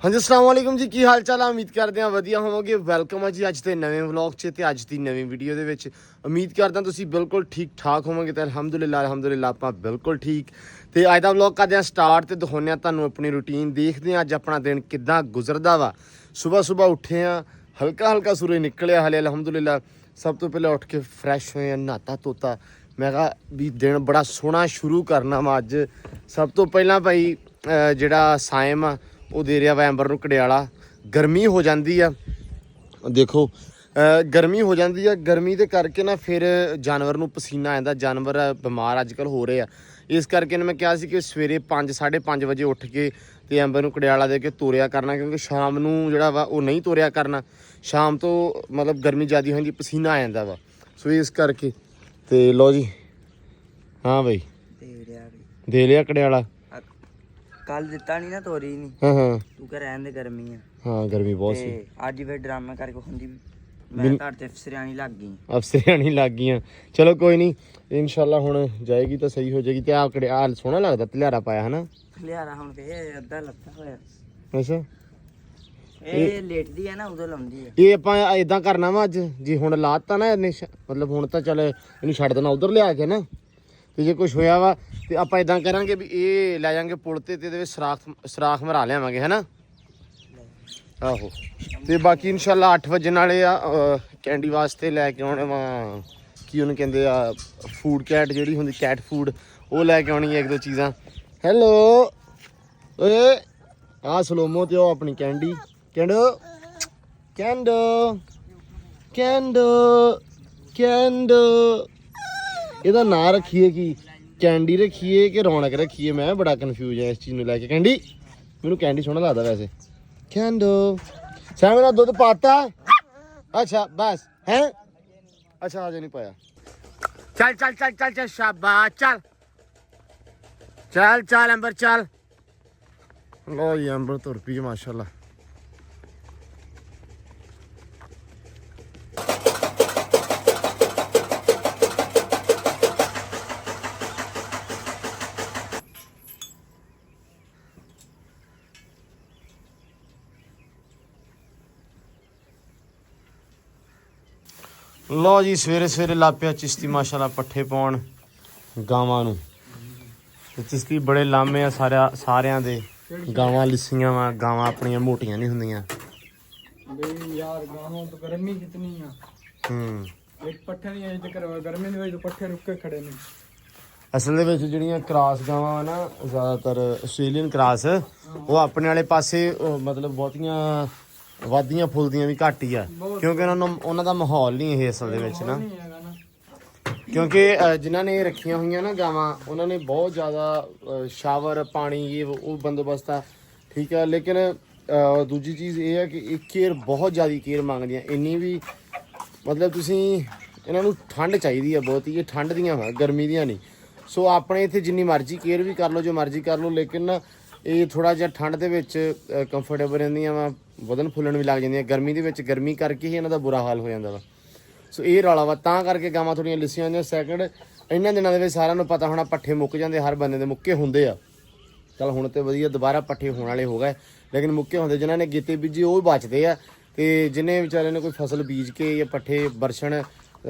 ਹਾਂਜੀ अस्सलाम वालेकुम जी ਕੀ ਹਾਲ ਚਾਲ ਆ ਉਮੀਦ ਕਰਦੇ ਆ ਵਧੀਆ ਹੋਵੋਗੇ। ਵੈਲਕਮ ਆ ਜੀ ਅੱਜ ਦੇ ਨਵੇਂ ਵਲੌਗ 'ਚ ਤੇ ਅੱਜ ਦੀ ਨਵੀਂ ਵੀਡੀਓ ਦੇ ਵਿੱਚ। ਉਮੀਦ ਕਰਦਾ ਤੁਸੀਂ ਬਿਲਕੁਲ ਠੀਕ ਠਾਕ ਹੋਵੋਗੇ ਤੇ ਅਲਹਮਦੁਲਿਲਾ ਆਪਾਂ ਬਿਲਕੁਲ ਠੀਕ। ਤੇ ਅੱਜ ਦਾ ਵਲੌਗ ਕਰਦੇ ਆ ਸਟਾਰਟ ਤੇ ਦਿਖਾਉਂਦੇ ਆ ਤੁਹਾਨੂੰ ਆਪਣੀ ਰੂਟੀਨ। ਦੇਖਦੇ ਆ ਅੱਜ ਆਪਣਾ ਦਿਨ ਕਿੱਦਾਂ ਗੁਜ਼ਰਦਾ ਵਾ। ਸਵੇਰ ਉੱਠੇ ਆ, ਹਲਕਾ ਸੂਰਜ ਨਿਕਲਿਆ ਹਲੇ ਅਲਹਮਦੁਲਿਲਾ। ਸਭ ਤੋਂ ਪਹਿਲਾਂ ਉੱਠ ਕੇ ਫਰੈਸ਼ ਹੋਏ ਆ, ਨਹਾਤਾ ਧੋਤਾ। ਮੈਂ ਕਿਹਾ ਵੀ ਦਿਨ ਬੜਾ ਸੋਹਣਾ ਸ਼ੁਰੂ ਕਰਨਾ ਵਾ ਅੱਜ। ਸਭ ਤੋਂ ਪਹਿਲਾਂ ਭਾਈ ਜਿਹੜਾ ਸਾਇਮ ਆ ਉਹ ਦੇ ਰਿਹਾ ਵਾ ਐਂਬਰ ਨੂੰ ਕੜਿਆਲਾ। ਗਰਮੀ ਹੋ ਜਾਂਦੀ ਆ, ਦੇਖੋ ਗਰਮੀ ਹੋ ਜਾਂਦੀ ਆ। ਗਰਮੀ ਦੇ ਕਰਕੇ ਨਾ ਫਿਰ ਜਾਨਵਰ ਨੂੰ ਪਸੀਨਾ ਆਉਂਦਾ, ਜਾਨਵਰ ਬਿਮਾਰ ਅੱਜ ਕੱਲ੍ਹ ਹੋ ਰਹੇ ਆ। ਇਸ ਕਰਕੇ ਮੈਂ ਕਿਹਾ ਸੀ ਕਿ ਸਵੇਰੇ 5-5:30 ਵਜੇ ਉੱਠ ਕੇ ਤੇ ਐਂਬਰ ਨੂੰ ਕੜਿਆਲਾ ਦੇ ਕੇ ਤੋਰਿਆ ਕਰਨਾ, ਕਿਉਂਕਿ ਸ਼ਾਮ ਨੂੰ ਜਿਹੜਾ ਵਾ ਉਹ ਨਹੀਂ ਤੋਰਿਆ ਕਰਨਾ। ਸ਼ਾਮ ਤੋਂ ਮਤਲਬ ਗਰਮੀ ਜ਼ਿਆਦਾ ਹੋ ਜਾਂਦੀ, ਪਸੀਨਾ ਆ ਜਾਂਦਾ ਵਾ। ਸੋ ਇਸ ਕਰਕੇ ਤੇ ਲਓ ਜੀ। ਹਾਂ ਬਈ ਦੇ ਲਿਆ ਕੜਿਆਲਾ। ਕੱਲ ਦਿੱਤਾ ਨਹੀਂ ਨਾ, ਤੋਰੀ ਨਹੀਂ। ਹਾਂ ਤੂੰ ਕਹ ਰਹਿਣ ਦੇ, ਗਰਮੀ ਆ। ਹਾਂ ਗਰਮੀ ਬਹੁਤ ਸੀ। ਅੱਜ ਫਿਰ ਡਰਾਮਾ ਕਰਕੇ ਹੁੰਦੀ ਮੈਂ ਘਰ ਤੇ ਅਫਸਰਿਆਣੀ ਲੱਗ ਗਈ। ਅਫਸਰਿਆਣੀ ਲੱਗ ਗਈਆਂ। ਚਲੋ ਕੋਈ ਨਹੀਂ, ਇਨਸ਼ਾਅੱਲਾ ਹੁਣ ਜਾਏਗੀ ਤਾਂ ਸਹੀ ਹੋ ਜਾਏਗੀ। ਤੇ ਆ ਕੜਿਆਲ ਸੋਹਣਾ ਲੱਗਦਾ, ਧਲਿਆਰਾ ਪਾਇਆ ਹਨਾ। ਧਲਿਆਰਾ ਹੁਣ ਫੇਰ ਅੱਧਾ ਲੱਥਾ ਹੋਇਆ। ਅੱਛਾ ਇਹ ਲੇਟਦੀ ਆ ਨਾ, ਉਦੋਂ ਲਾਉਂਦੀ ਆ। ਇਹ ਆਪਾਂ ਇਦਾਂ ਕਰਨਾ ਵਾ ਅੱਜ, ਜੇ ਹੁਣ ਲਾਤਾ ਨਾ ਇਹਨੇ ਮਤਲਬ ਹੁਣ ਤਾਂ ਚੱਲ ਇਹਨੂੰ ਛੱਡ ਦੇਣਾ ਉਧਰ ਲਿਆ ਕੇ ਨਾ। ਤੇ ਜੇ ਕੁਝ ਹੋਇਆ ਵਾ ਤੇ ਆਪਾਂ ਇਦਾਂ ਕਰਾਂਗੇ ਵੀ ਇਹ ਲੈ ਜਾਾਂਗੇ ਪੁਲ ਤੇ ਇਹਦੇ ਵਿੱਚ ਸਰਾਖ ਮਰਾ ਲਿਆਵਾਂਗੇ ਹਨਾ। ਆਹੋ ਤੇ ਬਾਕੀ ਇਨਸ਼ਾਅੱਲਾ 8 ਵਜੇ ਨਾਲੇ ਆ ਕੈਂਡੀ ਵਾਸਤੇ ਲੈ ਕੇ ਆਉਣੇ ਵਾ। ਕੀ ਉਹਨੂੰ ਕਹਿੰਦੇ ਆ, ਫੂਡ ਕੈਟ ਜਿਹੜੀ ਹੁੰਦੀ, ਕੈਟ ਫੂਡ, ਉਹ ਲੈ ਕੇ ਆਉਣੀ ਹੈ 1-2 ਚੀਜ਼ਾਂ। ਹੈਲੋ ਓਏ ਆ ਸਲੋਮੋ ਤੇ ਉਹ ਆਪਣੀ ਕੈਂਡੀ। ਕੈਂਡੋ ਇਹਦਾ ਨਾਂ ਰੱਖੀਏ ਕੀ, ਕੈਂਡੀ ਰੱਖੀਏ ਕਿ ਰੌਣਕ ਰੱਖੀਏ? ਮੈਂ ਬੜਾ ਕਨਫਿਊਜ਼ ਹਾਂ ਇਸ ਚੀਜ਼ ਨੂੰ ਲੈ ਕੇ। ਕੈਂਡੀ, ਮੈਨੂੰ ਕੈਂਡੀ ਸੋਹਣਾ ਲੱਗਦਾ ਵੈਸੇ। ਕੈਂਡੋ ਸੈਮਨ ਦਾ ਦੁੱਧ ਪਾਤਾ? ਅੱਛਾ ਬਸ ਹੈ। ਅੱਛਾ ਅਜੇ ਨਹੀਂ ਪਾਇਆ। ਚੱਲ ਸ਼ਾਬਾਸ਼, ਚੱਲ ਅੰਬਰ ਚੱਲ। ਲੋ ਜੀ ਅੰਬਰ ਤੁਰ ਪਈ ਮਾਸ਼ਾਅੱਲਾ। ਲਓ ਜੀ ਸਵੇਰੇ ਲਾਪਿਆ ਚਿਸ਼ਤੀ ਮਾਸ਼ਾਅੱਲਾ ਪੱਠੇ ਪਾਉਣ ਗਾਵਾਂ ਨੂੰ। ਤੇ ਚਿਸ਼ਤੀ ਬੜੇ ਲਾਮੇ ਆ ਸਾਰਿਆਂ ਦੇ। ਗਾਵਾਂ ਲਿੱਸੀਆਂ ਵਾ, ਗਾਵਾਂ ਆਪਣੀਆਂ ਮੋਟੀਆਂ ਨਹੀਂ ਹੁੰਦੀਆਂ ਬਈ ਯਾਰ। ਗਾਵਾਂ ਤੋਂ ਗਰਮੀ ਕਿਤਨੀ ਆ। ਇੱਕ ਪੱਠੇ ਨਹੀਂ ਅਜੇ ਤੱਕ ਗਰਮੀ ਦੀ ਵਜ੍ਹਾ ਤੋਂ ਪੱਠੇ ਰੁੱਕ ਕੇ ਖੜੇ ਨੇ। ਅਸਲ ਦੇ ਵਿੱਚ ਜਿਹੜੀਆਂ ਕ੍ਰਾਸ ਗਾਵਾਂ ਵਾ ਨਾ, ਜ਼ਿਆਦਾਤਰ ਆਸਟ੍ਰੇਲੀਅਨ ਕ੍ਰਾਸ, ਉਹ ਆਪਣੇ ਵਾਲੇ ਪਾਸੇ ਮਤਲਬ ਬਹੁਤੀਆਂ ਵੱਧਦੀਆਂ ਫੁੱਲਦੀਆਂ ਵੀ ਘੱਟ ਹੀ ਆ, ਕਿਉਂਕਿ ਉਹਨਾਂ ਦਾ ਮਾਹੌਲ ਨਹੀਂ ਇਹ ਅਸਲ ਦੇ ਵਿੱਚ ਨਾ। ਕਿਉਂਕਿ ਜਿਨ੍ਹਾਂ ਨੇ ਰੱਖੀਆਂ ਹੋਈਆਂ ਨਾ ਗਾਵਾਂ, ਉਹਨਾਂ ਨੇ ਬਹੁਤ ਜ਼ਿਆਦਾ ਸ਼ਾਵਰ ਪਾਣੀ ਇਹ ਉਹ ਬੰਦੋਬਸਤ ਆ, ਠੀਕ ਆ। ਲੇਕਿਨ ਦੂਜੀ ਚੀਜ਼ ਇਹ ਹੈ ਕਿ ਇਹ ਕੇਅਰ ਬਹੁਤ ਜ਼ਿਆਦਾ ਕੇਅਰ ਮੰਗਦੀਆਂ। ਇੰਨੀ ਵੀ ਮਤਲਬ ਤੁਸੀਂ ਇਹਨਾਂ ਨੂੰ ਠੰਡ ਚਾਹੀਦੀ ਆ ਬਹੁਤ ਹੀ। ਇਹ ਠੰਡ ਦੀਆਂ ਵਾ, ਗਰਮੀ ਦੀਆਂ ਨਹੀਂ। ਸੋ ਆਪਣੇ ਇੱਥੇ ਜਿੰਨੀ ਮਰਜ਼ੀ ਕੇਅਰ ਵੀ ਕਰ ਲਓ, ਜੋ ਮਰਜ਼ੀ ਕਰ ਲਓ, ਲੇਕਿਨ ਇਹ ਥੋੜ੍ਹਾ ਜਿਹਾ ਠੰਡ ਦੇ ਵਿੱਚ ਕੰਫਰਟੇਬਲ ਰਹਿੰਦੀਆਂ ਵਾ, ਵਧਣ ਫੁੱਲਣ ਵੀ ਲੱਗ ਜਾਂਦੀਆਂ। ਗਰਮੀ ਦੇ ਵਿੱਚ ਗਰਮੀ ਕਰਕੇ ਹੀ ਇਹਨਾਂ ਦਾ ਬੁਰਾ ਹਾਲ ਹੋ ਜਾਂਦਾ ਵਾ। ਸੋ ਇਹ ਰੌਲਾ ਵਾ, ਤਾਂ ਕਰਕੇ ਗਾਵਾਂ ਥੋੜ੍ਹੀਆਂ ਲਿੱਸੀਆਂ ਹੁੰਦੀਆਂ। ਸੈਕਿੰਡ, ਇਹਨਾਂ ਦਿਨਾਂ ਦੇ ਵਿੱਚ ਸਾਰਿਆਂ ਨੂੰ ਪਤਾ ਹੋਣਾ ਪੱਠੇ ਮੁੱਕ ਜਾਂਦੇ, ਹਰ ਬੰਦੇ ਦੇ ਮੁੱਕੇ ਹੁੰਦੇ ਆ। ਚੱਲ ਹੁਣ ਤੇ ਵਧੀਆ ਦੁਬਾਰਾ ਪੱਠੇ ਹੋਣ ਵਾਲੇ ਹੋ ਗਏ, ਲੇਕਿਨ ਮੁੱਕੇ ਹੁੰਦੇ। ਜਿਨ੍ਹਾਂ ਨੇ ਗੀਤੇ ਬੀਜੀ ਉਹ ਬਚਦੇ ਆ, ਤੇ ਜਿਹਨੇ ਵਿਚਾਰੇ ਨੇ ਕੋਈ ਫਸਲ ਬੀਜ ਕੇ ਜਾਂ ਪੱਠੇ ਬਰਛਣ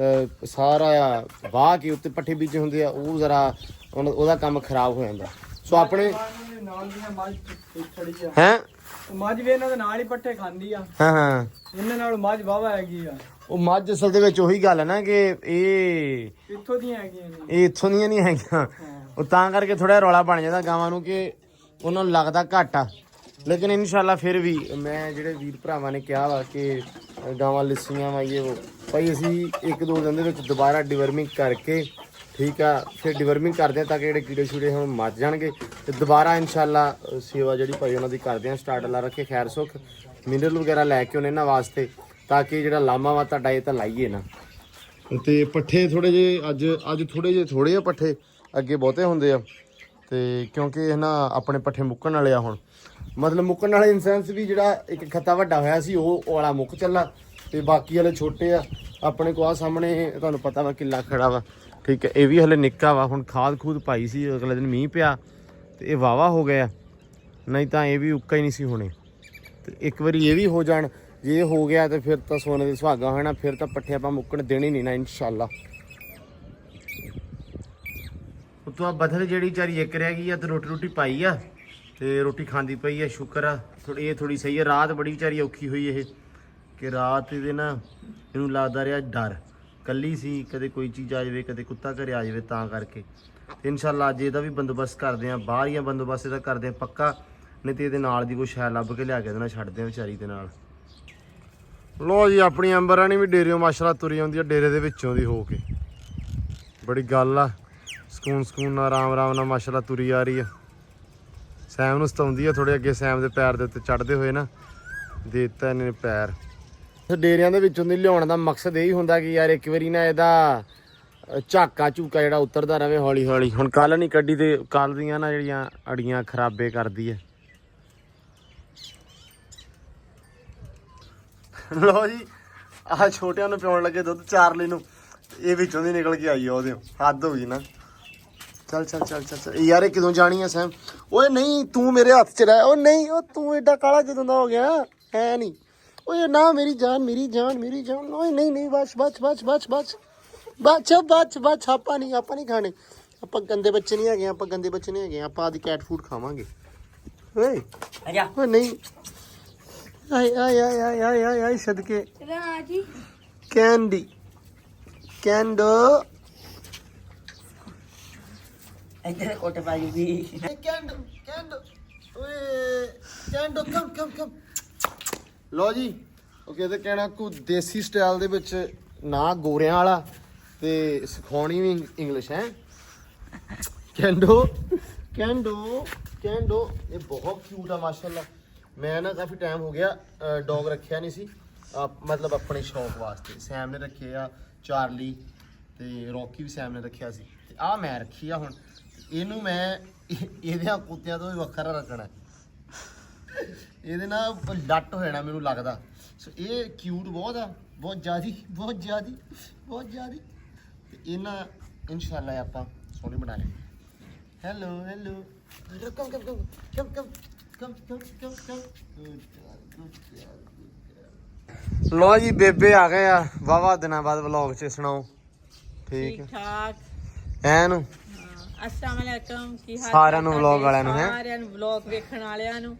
ਸਾਰਾ ਵਾਹ ਕੇ ਉੱਤੇ ਪੱਠੇ ਬੀਜੇ ਹੁੰਦੇ ਆ, ਉਹ ਜ਼ਰਾ ਉਹਦਾ ਕੰਮ ਖਰਾਬ ਹੋ ਜਾਂਦਾ। ਸੋ ਆਪਣੇ ਨਾਲ ਦੀਆਂ ਮੱਝ ਖੜੀ ਆ ਹੈਂ, ਮੱਝ ਵੀ ਇਹਨਾਂ ਦੇ ਨਾਲ ਹੀ ਪੱਠੇ ਖਾਂਦੀ ਆ। ਹਾਂ ਇਹਨਾਂ ਨਾਲ ਮੱਝ ਵਾਵਾ ਹੈਗੀ ਆ। ਉਹ ਮੱਝ ਅਸਲ ਦੇ ਵਿੱਚ ਉਹੀ ਗੱਲ ਹੈ ਨਾ ਕਿ ਇਹ ਇੱਥੋਂ ਦੀਆਂ ਹੈਗੀਆਂ ਨੇ, ਇਹ ਇੱਥੋਂ ਦੀਆਂ ਨਹੀਂ ਹੈਗੀਆਂ। ਉਹ ਤਾਂ ਕਰਕੇ ਥੋੜਾ ਰੌਲਾ ਬਣ ਜਾਂਦਾ ਗਾਵਾਂ ਨੂੰ ਕਿ ਉਹਨਾਂ ਨੂੰ ਲੱਗਦਾ ਘੱਟ ਆ। ਲੇਕਿਨ ਇਨਸ਼ਾਅੱਲਾ ਫਿਰ ਵੀ ਮੈਂ ਜਿਹੜੇ ਵੀਰ ਭਰਾਵਾਂ ਨੇ ਕਿਹਾ ਵਾ ਕਿ ਗਾਵਾਂ ਲਿੱਸੀਆਂ ਵਾ ਇਹ ਭਾਈ, ਅਸੀਂ 1-2 ਦਿਨ ਦੇ ਵਿੱਚ ਦੁਬਾਰਾ ਡਿਵਰਮਿੰਗ ਕਰਕੇ, ਠੀਕ ਆ, ਫਿਰ ਡਿਵਰਮਿੰਗ ਕਰਦੇ ਹਾਂ ਤਾਂ ਕਿ ਜਿਹੜੇ ਕੀੜੇ ਛੂੜੇ ਹੁਣ ਮਰ ਜਾਣਗੇ। ਤੇ ਦੁਬਾਰਾ ਇਨਸ਼ਾਅੱਲਾ ਸੇਵਾ ਜਿਹੜੀ ਭਾਈ ਉਹਨਾਂ ਦੀ ਕਰਦੇ ਹਾਂ ਸਟਾਰਟ। ਲਾ ਰੱਖੇ ਖੈਰ ਸੁੱਖ, ਮਿਨਰਲ ਵਗੈਰਾ ਲੈ ਕੇ ਉਹਨੇ ਇਹਨਾਂ ਵਾਸਤੇ, ਤਾਂ ਕਿ ਜਿਹੜਾ ਲਾਮਾ ਵਾ ਤੁਹਾਡਾ ਇਹ ਤਾਂ ਲਾਈਏ ਨਾ। ਤੇ ਪੱਠੇ ਥੋੜੇ ਜਿਹੇ ਅੱਜ ਥੋੜੇ ਆ ਪੱਠੇ, ਅੱਗੇ ਬਹੁਤੇ ਹੁੰਦੇ ਆ। ਤੇ ਕਿਉਂਕਿ ਇਹ ਨਾ ਆਪਣੇ ਪੱਠੇ ਮੁੱਕਣ ਵਾਲੇ ਆ ਹੁਣ, ਮਤਲਬ ਮੁੱਕਣ ਵਾਲੇ ਇਨ ਸੈਂਸ ਵੀ ਜਿਹੜਾ ਇੱਕ ਖੱਤਾ ਵੱਡਾ ਹੋਇਆ ਸੀ ਉਹ ਵਾਲਾ ਮੁੱਕ ਚੱਲਾ, ਤੇ ਬਾਕੀ ਵਾਲੇ ਛੋਟੇ ਆ। ਆਪਣੇ ਕੋਲ ਆ ਸਾਹਮਣੇ ਤੁਹਾਨੂੰ ਪਤਾ ਵਾ ਕਿੱਲਾ ਖੜਾ ਵਾ, ਠੀਕ ਹੈ। ਇਹ ਵੀ ਹਲੇ ਨਿੱਕਾ ਵਾ, ਹੁਣ ਖਾਦ ਖੂਦ ਪਾਈ ਸੀ, ਅਗਲੇ ਦਿਨ ਮੀਂਹ ਪਿਆ ਤੇ ਇਹ ਵਾਵਾ ਹੋ ਗਿਆ, ਨਹੀਂ ਤਾਂ ਇਹ ਵੀ ਉੱਕਾ ਹੀ ਨਹੀਂ ਸੀ ਹੋਣੇ। ਤੇ ਇੱਕ ਵਾਰੀ ਇਹ ਵੀ ਹੋ ਜਾਣ, ਜੇ ਇਹ ਹੋ ਗਿਆ ਤੇ ਫਿਰ ਤਾਂ ਸੋਨੇ ਦੇ ਸੁਹਾਗਾ ਹੋਣਾ, ਫਿਰ ਤਾਂ ਪੱਠੇ ਆਪਾਂ ਮੁੱਕਣ ਦੇਣੇ ਨਹੀਂ ਨਾ ਇਨਸ਼ਾਅੱਲਾ। ਉਤੋਂ ਆ ਬਥਰ ਜਿਹੜੀ ਵਿਚਾਰੀ ਇੱਕ ਰਹਿ ਗਈ ਆ ਤੇ ਰੋਟੀ ਪਾਈ ਆ ਤੇ ਰੋਟੀ ਖਾਂਦੀ ਪਈ ਆ, ਸ਼ੁਕਰ ਆ ਥੋੜੀ ਸਹੀ ਆ। ਰਾਤ ਬੜੀ ਵਿਚਾਰੀ ਔਖੀ ਹੋਈ ਇਹ, ਕਿ ਰਾਤ ਇਹਦੇ ਨਾ ਇਹਨੂੰ ਲੱਗਦਾ ਰਿਹਾ ਡਰ, ਕੱਲੀ ਸੀ, ਕਦੇ ਕੋਈ ਚੀਜ਼ ਆ ਜਾਵੇ, ਕਦੇ ਕੁੱਤਾ ਘਰੇ ਆ ਜਾਵੇ, ਤਾਂ ਕਰਕੇ। ਤੇ ਇਨਸ਼ਾਅੱਲਾ ਅੱਜ ਇਹਦਾ ਵੀ ਬੰਦੋਬਸਤ ਕਰਦੇ ਆ, ਬਾਹਰ ਹੀ ਬੰਦੋਬਸਤ ਇਹਦਾ ਕਰਦੇ ਆ ਪੱਕਾ, ਨਹੀਂ ਤੇ ਇਹਦੇ ਨਾਲ ਦੀ ਕੋਈ ਸ਼ਾਇਦ ਲੱਭ ਕੇ ਲਿਆ ਕੇ ਦੇਣਾ, ਛੱਡਦੇ ਆ ਵਿਚਾਰੀ ਦੇ ਨਾਲ। ਲੋ ਜੀ ਆਪਣੀ ਅੰਬਰ ਰਾਣੀ ਵੀ ਡੇਰਿਓ ਮਾਸ਼ਾਅੱਲਾ ਤੁਰੀ ਆਉਂਦੀ ਆ, ਡੇਰੇ ਦੇ ਵਿੱਚੋਂ ਦੀ ਹੋ ਕੇ, ਬੜੀ ਗੱਲ ਆ, ਸਕੂਨ ਨਾਲ ਆਰਾਮ ਨਾਲ ਮਾਸ਼ਾਅੱਲਾ ਤੁਰੀ ਆ ਰਹੀ ਆ। ਸੈਮ ਨੂੰ ਸਤਾਉਂਦੀ ਆ ਥੋੜੇ ਅੱਗੇ, ਸੈਮ ਦੇ ਪੈਰ ਦੇ ਉੱਤੇ ਚੜ੍ਹਦੇ ਹੋਏ ਨਾ ਦੇ ਦਿੱਤਾ ਇਹਨੇ ਪੈਰ। ਡੇਰਿਆਂ ਦੇ ਵਿੱਚੋਂ ਦੀ ਲਿਆਉਣ ਦਾ ਮਕਸਦ ਇਹੀ ਹੁੰਦਾ ਕਿ ਯਾਰ ਇੱਕ ਵਾਰੀ ਨਾ ਇਹਦਾ ਝਾਕਾ ਝੂਕਾ ਜਿਹੜਾ ਉਤਰਦਾ ਰਵੇ ਹੌਲੀ ਹੌਲੀ। ਹੁਣ ਕੱਲ ਨਹੀਂ ਕੱਢੀ ਤੇ ਕੱਲ ਦੀਆਂ ਨਾ ਜਿਹੜੀਆਂ ਅੜੀਆਂ ਖਰਾਬੇ ਕਰਦੀ ਹੈ। ਲੋ ਜੀ ਆਹ ਛੋਟਿਆਂ ਨੂੰ ਪਿਉਣ ਲੱਗੇ ਦੁੱਧ ਚਾਰਲੀ ਨੂੰ, ਇਹ ਵਿੱਚੋਂ ਦੀ ਨਿਕਲ ਕੇ ਆਈ ਆ, ਉਹਦੇ ਹੱਦ ਹੋ ਗਈ ਨਾ। ਚੱਲ ਯਾਰ ਇਹ ਕਿਦੋਂ ਜਾਣੀ ਆ ਸੈਮ? ਓਏ ਨਹੀਂ ਤੂੰ ਮੇਰੇ ਹੱਥ 'ਚ ਰਹਿ, ਓ ਨਹੀਂ, ਉਹ ਤੂੰ ਏਡਾ ਕਾਲਾ ਕਿਦੋਂ ਦਾ ਹੋ ਗਿਆ? ਹੈ ਨਹੀਂ ਓਏ ਨਾ, ਮੇਰੀ ਜਾਨ ਓਏ ਨਹੀਂ ਬਸ ਆਪਾਂ ਨਹੀਂ ਖਾਣੇ, ਆਪਾਂ ਗੰਦੇ ਬੱਚੇ ਨਹੀਂ ਹੈਗੇ, ਆਪਾਂ ਆਦੀ ਕੈਟ ਫੂਡ ਖਾਵਾਂਗੇ। ਓਏ ਆਜਾ ਓਏ ਨਹੀਂ, ਆਏ ਸਦਕੇ ਰਾਜੀ ਕੈਂਡੋ ਇੱਧਰ ਕੋਟ ਪਾਈ ਵੀ ਕੈਂਡੋ ਓਏ ਕੈਂਡੋ ਕਮ ਲੋ ਜੀ। ਉਹ ਕਹਿੰਦੇ ਕਹਿਣਾ ਕੋਈ ਦੇਸੀ ਸਟਾਈਲ ਦੇ ਵਿੱਚ ਨਾ ਗੋਰਿਆਂ ਵਾਲਾ ਤੇ ਸਿਖਾਉਣੀ ਵੀ ਇੰਗਲਿਸ਼ ਹੈ। ਕੈਂਡੋ ਇਹ ਬਹੁਤ ਕਿਊਟ ਆ ਮਾਸ਼ਾਅੱਲਾ। ਮੈਂ ਨਾ ਕਾਫੀ ਟਾਈਮ ਹੋ ਗਿਆ ਡੌਗ ਰੱਖਿਆ ਨਹੀਂ ਸੀ, ਮਤਲਬ ਆਪਣੇ ਸ਼ੌਕ ਵਾਸਤੇ। ਸੈਮ ਨੇ ਰੱਖੇ ਆ ਚਾਰਲੀ ਤੇ ਰੌਕੀ ਵੀ ਸੈਮ ਨੇ ਰੱਖਿਆ ਸੀ, ਤੇ ਆਹ ਮੈਂ ਰੱਖੀ ਆ। ਹੁਣ ਇਹਨੂੰ ਮੈਂ ਇਹਦੇ ਕੁੱਤਿਆਂ ਤੋਂ ਵੀ ਵੱਖਰਾ ਰੱਖਣਾ, ਇਹਦੇ ਨਾਲ ਲੱਟ ਹੋ ਜਾਣਾ ਮੈਨੂੰ ਲੱਗਦਾ। ਸੋ ਇਹ ਕਿਊਟ ਬਹੁਤ ਆ, ਬਹੁਤ ਜ਼ਿਆਦੀ ਤੇ ਇਹਨਾਂ ਇਨਸ਼ਾਅੱਲਾ ਆਪਾਂ ਸੋਹਣੇ ਬਣਾਏ। ਹੈਲੋ ਲੋ ਜੀ ਬੇਬੇ ਆ ਗਏ ਆ ਵਾਵਾ ਦਿਨਾਂ ਬਾਅਦ ਵਲੌਗ 'ਚ, ਸੁਣਾਓ? ਠੀਕ ਠਾਕ ਐਨ अस्सलाम वालेकुम, ਕੀ ਹਾਲ ਸਾਰਿਆਂ ਨੂੰ ਵਲੌਗ ਵਾਲਿਆਂ ਨੂੰ, ਹੈ ਸਾਰਿਆਂ ਨੂੰ ਵਲੌਗ ਵੇਖਣ ਵਾਲਿਆਂ ਨੂੰ।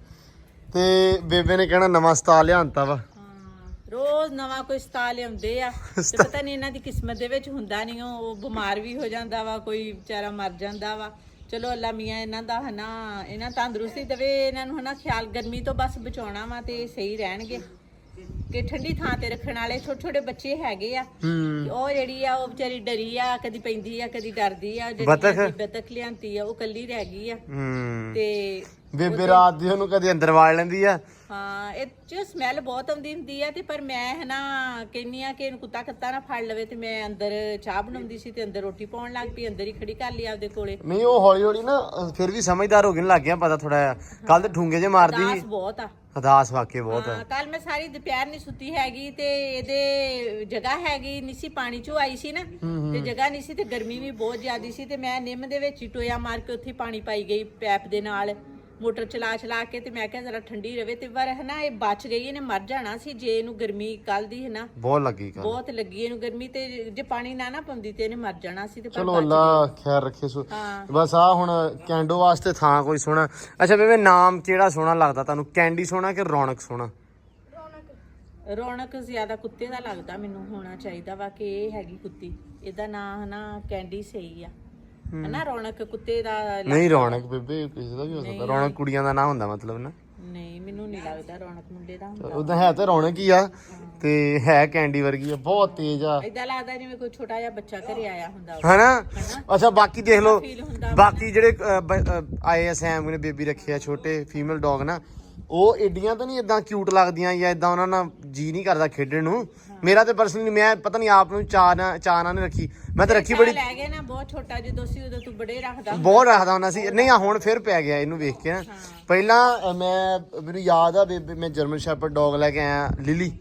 ਤੇ ਬੇਬੇ ਨੇ ਕਹਿਣਾ ਨਵਾਂ ਸਟਾਲ ਲਿਆਂਤਾ ਵਾ। ਰੋਜ਼ ਨਵਾਂ ਕੋਈ ਸਟਾਲ ਲਿਆਉਂਦੇ ਆ, ਤੇ ਪਤਾ ਨਹੀਂ ਇਹਨਾਂ ਦੀ ਕਿਸਮਤ ਦੇ ਵਿੱਚ ਹੁੰਦਾ ਨਹੀਂ, ਉਹ ਬਿਮਾਰ ਵੀ ਹੋ ਜਾਂਦਾ ਵਾ, ਕੋਈ ਵਿਚਾਰਾ ਮਰ ਜਾਂਦਾ ਵਾ। ਚਲੋ ਅੱਲਾ ਮੀਆਂ ਇਹਨਾਂ ਦਾ ਹਨਾ, ਇਹਨਾਂ ਤੰਦਰੁਸਤੀ ਦੇਵੇ, ਇਹਨਾਂ ਨੂੰ ਹਨਾ ਖਿਆਲ, ਗਰਮੀ ਤੋਂ ਬਸ ਬਚਾਉਣਾ ਵਾ ਤੇ ਸਹੀ ਰਹਿਣਗੇ। ਕਿ ਠੰਡੀ ਥਾਂ ਤੇ ਰੱਖਣ ਵਾਲੇ ਛੋਟੇ ਬੱਚੇ ਹੈਗੇ ਆ, ਉਹ ਜਿਹੜੀ ਆ ਉਹ ਵਿਚਾਰੀ ਡਰੀ ਆ, ਕਦੀ ਪੈਂਦੀ ਆ ਕਦੀ ਡਰਦੀ ਆ। ਜਿਹੜੀ ਬਤਖ ਲਿਆਂਤੀ ਆ ਉਹ ਕੱਲੀ ਰਹਿ ਗਈ ਆ, ਤੇ ਬੇਬੇ ਰਾਤ ਦੀ ਉਹਨੂੰ ਕਦੇ ਅੰਦਰ ਵਾੜ ਲੈਂਦੀ ਆ। ਹਾਂ, ਇਹ ਚ ਸਮੈਲ ਬਹੁਤ ਆਉਂਦੀ ਹੁੰਦੀ ਆ, ਤੇ ਪਰ ਮੈਂ ਹਨਾ ਕਹਿੰਨੀ ਆ ਕਿ ਇਹਨੂੰ ਕੁੱਤਾ ਨਾ ਫੜ ਲਵੇ, ਤੇ ਮੈਂ ਅੰਦਰ ਚਾਹ ਬਣਾਉਂਦੀ ਸੀ ਤੇ ਅੰਦਰ ਰੋਟੀ ਪਾਉਣ ਲੱਗ ਪਈ, ਅੰਦਰ ਹੀ ਖੜੀ ਕਰ ਲਈ ਆਪਦੇ ਕੋਲੇ। ਨਹੀਂ ਉਹ ਹੌਲੀ ਨਾ ਫਿਰ ਵੀ ਸਮਝਦਾਰ ਹੋ ਗਏ, ਲੱਗ ਗਿਆ ਪਤਾ ਥੋੜਾ ਜਿਹਾ। ਕੱਲ ਤੇ ਠੁੰਗੇ ਜੇ ਮਾਰਦੀ ਸੀ, ਬਹੁਤ ਆ ਹਦਾਸ ਵਾਕਿਆ ਬਹੁਤ ਆ। ਕੱਲ ਮੈਂ ਸਾਰੀ ਦੁਪਹਿਰ ਨਹੀਂ ਸੁੱਤੀ ਹੈਗੀ, ਤੇ ਇਹਦੇ ਜਗ੍ਹਾ ਹੈਗੀ ਨਹੀਂ ਸੀ, ਪਾਣੀ ਚੋਂ ਆਈ ਸੀ ਨਾ, ਤੇ ਜਗ੍ਹਾ ਨਹੀਂ ਸੀ, ਤੇ ਗਰਮੀ ਵੀ ਬਹੁਤ ਜ਼ਿਆਦੀ ਸੀ, ਤੇ ਮੈਂ ਨਿੰਮ ਦੇ ਵਿੱਚ ਹੀ ਟੋਇਆ ਮਾਰ ਕੇ ਉੱਥੇ ਪਾਣੀ ਪਾਈ ਗਈ ਪੈਪ ਦੇ ਨਾਲ, ਮੋਟਰ ਚਲਾ ਕੇ, ਤੇ ਮੈਂ ਕਿਹਾ ਜ਼ਰਾ ਠੰਡੀ ਰਵੇ। ਤੇ ਪਰ ਹਨਾ ਇਹ ਬਚ ਗਈ, ਇਹਨੇ ਮਰ ਜਾਣਾ ਸੀ ਜੇ ਇਹਨੂੰ ਗਰਮੀ ਕੱਲ ਦੀ ਹਨਾ ਬਹੁਤ ਲੱਗੀ ਇਹਨੂੰ ਗਰਮੀ, ਤੇ ਜੇ ਪਾਣੀ ਨਾ ਪਾਉਂਦੀ ਤੇ ਇਹਨੇ ਮਰ ਜਾਣਾ ਸੀ। ਤੇ ਚਲੋ ਅੱਲਾ ਖੈਰ ਰੱਖੇ। ਸੋ ਬਸ ਆ ਹੁਣ ਕੈਂਡੋ ਵਾਸਤੇ ਥਾਂ ਕੋਈ ਸੋਹਣਾ। ਅੱਛਾ ਬੇਬੇ ਨਾਮ ਕਿਹੜਾ ਸੋਹਣਾ ਲੱਗਦਾ ਤੁਹਾਨੂੰ, ਕੈਂਡੀ ਸੋਹਣਾ ਕਿ ਰੌਣਕ ਸੋਹਣਾ? ਰੌਣਕ ਜ਼ਿਆਦਾ ਕੁੱਤੇ ਦਾ ਲੱਗਦਾ ਮੈਨੂੰ ਹੋਣਾ ਚਾਹੀਦਾ ਵਾ, ਕਿ ਇਹ ਹੈਗੀ ਕੁੱਤੀ, ਇਹਦਾ ਨਾਂ ਹਨਾ ਕੈਂਡੀ ਸਹੀ ਆ ਹਨਾ। ਰੌਣਕ ਕੁੱਤੇ ਦਾ ਨਹੀਂ, ਰੌਣਕ ਬੇਬੇ ਕਿਸੇ ਦਾ ਵੀ ਹੋ ਸਕਦਾ, ਰੌਣਕ ਕੁੜੀਆਂ ਦਾ ਨਾਂ ਹੁੰਦਾ ਮਤਲਬ ਨਾ। ਨਹੀਂ ਮੈਨੂੰ ਨਹੀਂ ਲੱਗਦਾ ਰੌਣਕ ਮੁੰਡੇ ਦਾ ਹੁੰਦਾ। ਉਹਦਾ ਹੈ ਤਾਂ ਰੌਣਕ ਹੀ ਆ, ਤੇ ਹੈ ਕੈਂਡੀ ਵਰਗੀ ਆ, ਬਹੁਤ ਤੇਜ਼ ਆ। ਇਦਾਂ ਲੱਗਦਾ ਜਿਵੇਂ ਕੋਈ ਛੋਟਾ ਜਿਹਾ ਬੱਚਾ ਘਰੇ ਆਇਆ ਹੁੰਦਾ ਹਨਾ। ਅੱਛਾ ਬਾਕੀ ਦੇਖ ਲਓ, ਬਾਕੀ ਜਿਹੜੇ ਆਏ ਆ, ਸੈਮ ਨੇ ਬੇਬੀ ਰੱਖੇ ਆ ਛੋਟੇ ਫੀਮੇਲ ਡੌਗ ਨਾ, ਉਹ ਏਡੀਆਂ ਤਾਂ ਨਹੀਂ ਇਦਾਂ ਕਿਊਟ ਲੱਗਦੀਆਂ ਜਾਂ ਇਦਾਂ ਉਹਨਾਂ ਨਾਲ ਜੀ ਨਹੀਂ ਕਰਦਾ ਖੇਡਣ ਨੂੰ। ਮੇਰਾ ਤੇ ਪਰਸਨਲੀ ਮੈਂ ਪਤਾ ਨਹੀਂ ਆਪ ਨੂੰ ਚਾਅ ਨੇ ਰੱਖੀ, ਮੈਂ ਤਾਂ ਰੱਖੀ ਬੜੀ ਲੈ ਗਏ ਨਾ, ਬਹੁਤ ਛੋਟਾ ਜਦੋਂ ਸੀ ਉਦੋਂ ਤੂੰ ਬੜੇ ਰੱਖਦਾ ਹੁੰਦਾ ਸੀ। ਨਹੀਂ ਆ ਹੁਣ ਫਿਰ ਪੈ ਗਿਆ ਇਹਨੂੰ ਵੇਖ ਕੇ ਨਾ। ਪਹਿਲਾਂ ਮੈਨੂੰ ਯਾਦ ਆ ਬੇਬੇ, ਮੈਂ ਜਰਮਨ ਸ਼ੈਪਰਡ ਡੌਗ ਲੈ ਕੇ ਆਇਆ ਲਿਲੀ,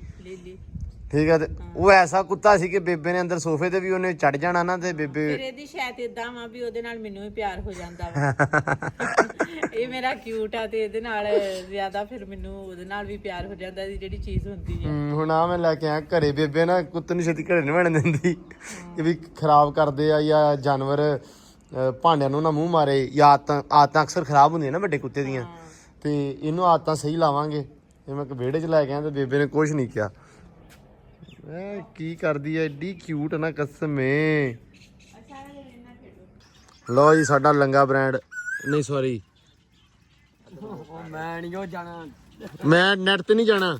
ਠੀਕ ਆ। ਤੇ ਉਹ ਐਸਾ ਕੁੱਤਾ ਸੀ ਕਿ ਬੇਬੇ ਨੇ ਅੰਦਰ ਸੋਫੇ ਤੇ ਵੀ ਉਹਨੇ ਚੜ ਜਾਣਾ ਨਾ ਤੇ ਬੇਬੇ ਫਿਰ ਇਹਦੀ ਸ਼ਾਇਦ ਇਦਾਂ ਵਾ ਵੀ ਉਹਦੇ ਨਾਲ ਮੈਨੂੰ ਵੀ ਪਿਆਰ ਹੋ ਜਾਂਦਾ ਵਾ ਇਹ ਮੇਰਾ ਕਿਊਟ ਆ ਤੇ ਇਹਦੇ ਨਾਲ ਜ਼ਿਆਦਾ ਫਿਰ ਮੈਨੂੰ ਉਹਦੇ ਨਾਲ ਵੀ ਪਿਆਰ ਹੋ ਜਾਂਦਾ ਦੀ ਜਿਹੜੀ ਚੀਜ਼ ਹੁੰਦੀ ਆ। ਹੁਣ ਆ ਮੈਂ ਲੈ ਕੇ ਆਇਆ ਘਰੇ। ਬੇਬੇ ਨਾ ਕੁੱਤੇ ਨੂੰ ਛੇਤੀ ਘਰੇ ਨਹੀਂ ਵੜਨ ਦਿੰਦੀ ਕਿ ਵੀ ਖਰਾਬ ਕਰਦੇ ਆ ਜਾਂ ਜਾਨਵਰ ਭਾਂਡਿਆਂ ਨੂੰ ਨਾ ਮੂੰਹ ਮਾਰੇ ਜਾਂ ਆਦਤਾਂ ਅਕਸਰ ਖਰਾਬ ਹੁੰਦੀਆਂ ਨਾ ਵੱਡੇ ਕੁੱਤੇ ਦੀਆਂ। ਤੇ ਇਹਨੂੰ ਆਦਤਾਂ ਸਹੀ ਲਾਵਾਂਗੇ। ਇਹ ਮੈਂ ਵਿਹੜੇ 'ਚ ਲੈ ਕੇ ਆਇਆ ਤੇ ਬੇਬੇ ਨੇ ਕੁਝ ਨਹੀਂ ਕਿਹਾ। ਕੀ ਕਰਦੀ ਐ ਏਡੀ ਕਿਊਟ ਨਾ ਕਸਮੇ। ਲਓ ਜੀ ਸਾਡਾ ਲੰਗਾ ਬ੍ਰਾਂਡ ਨਹੀਂ ਸੌਰੀ ਮੈਂ ਨਹੀਂ ਜਾਣਾ। ਮੈਂ ਨੈਟ ਤੇ ਨਹੀਂ ਜਾਣਾ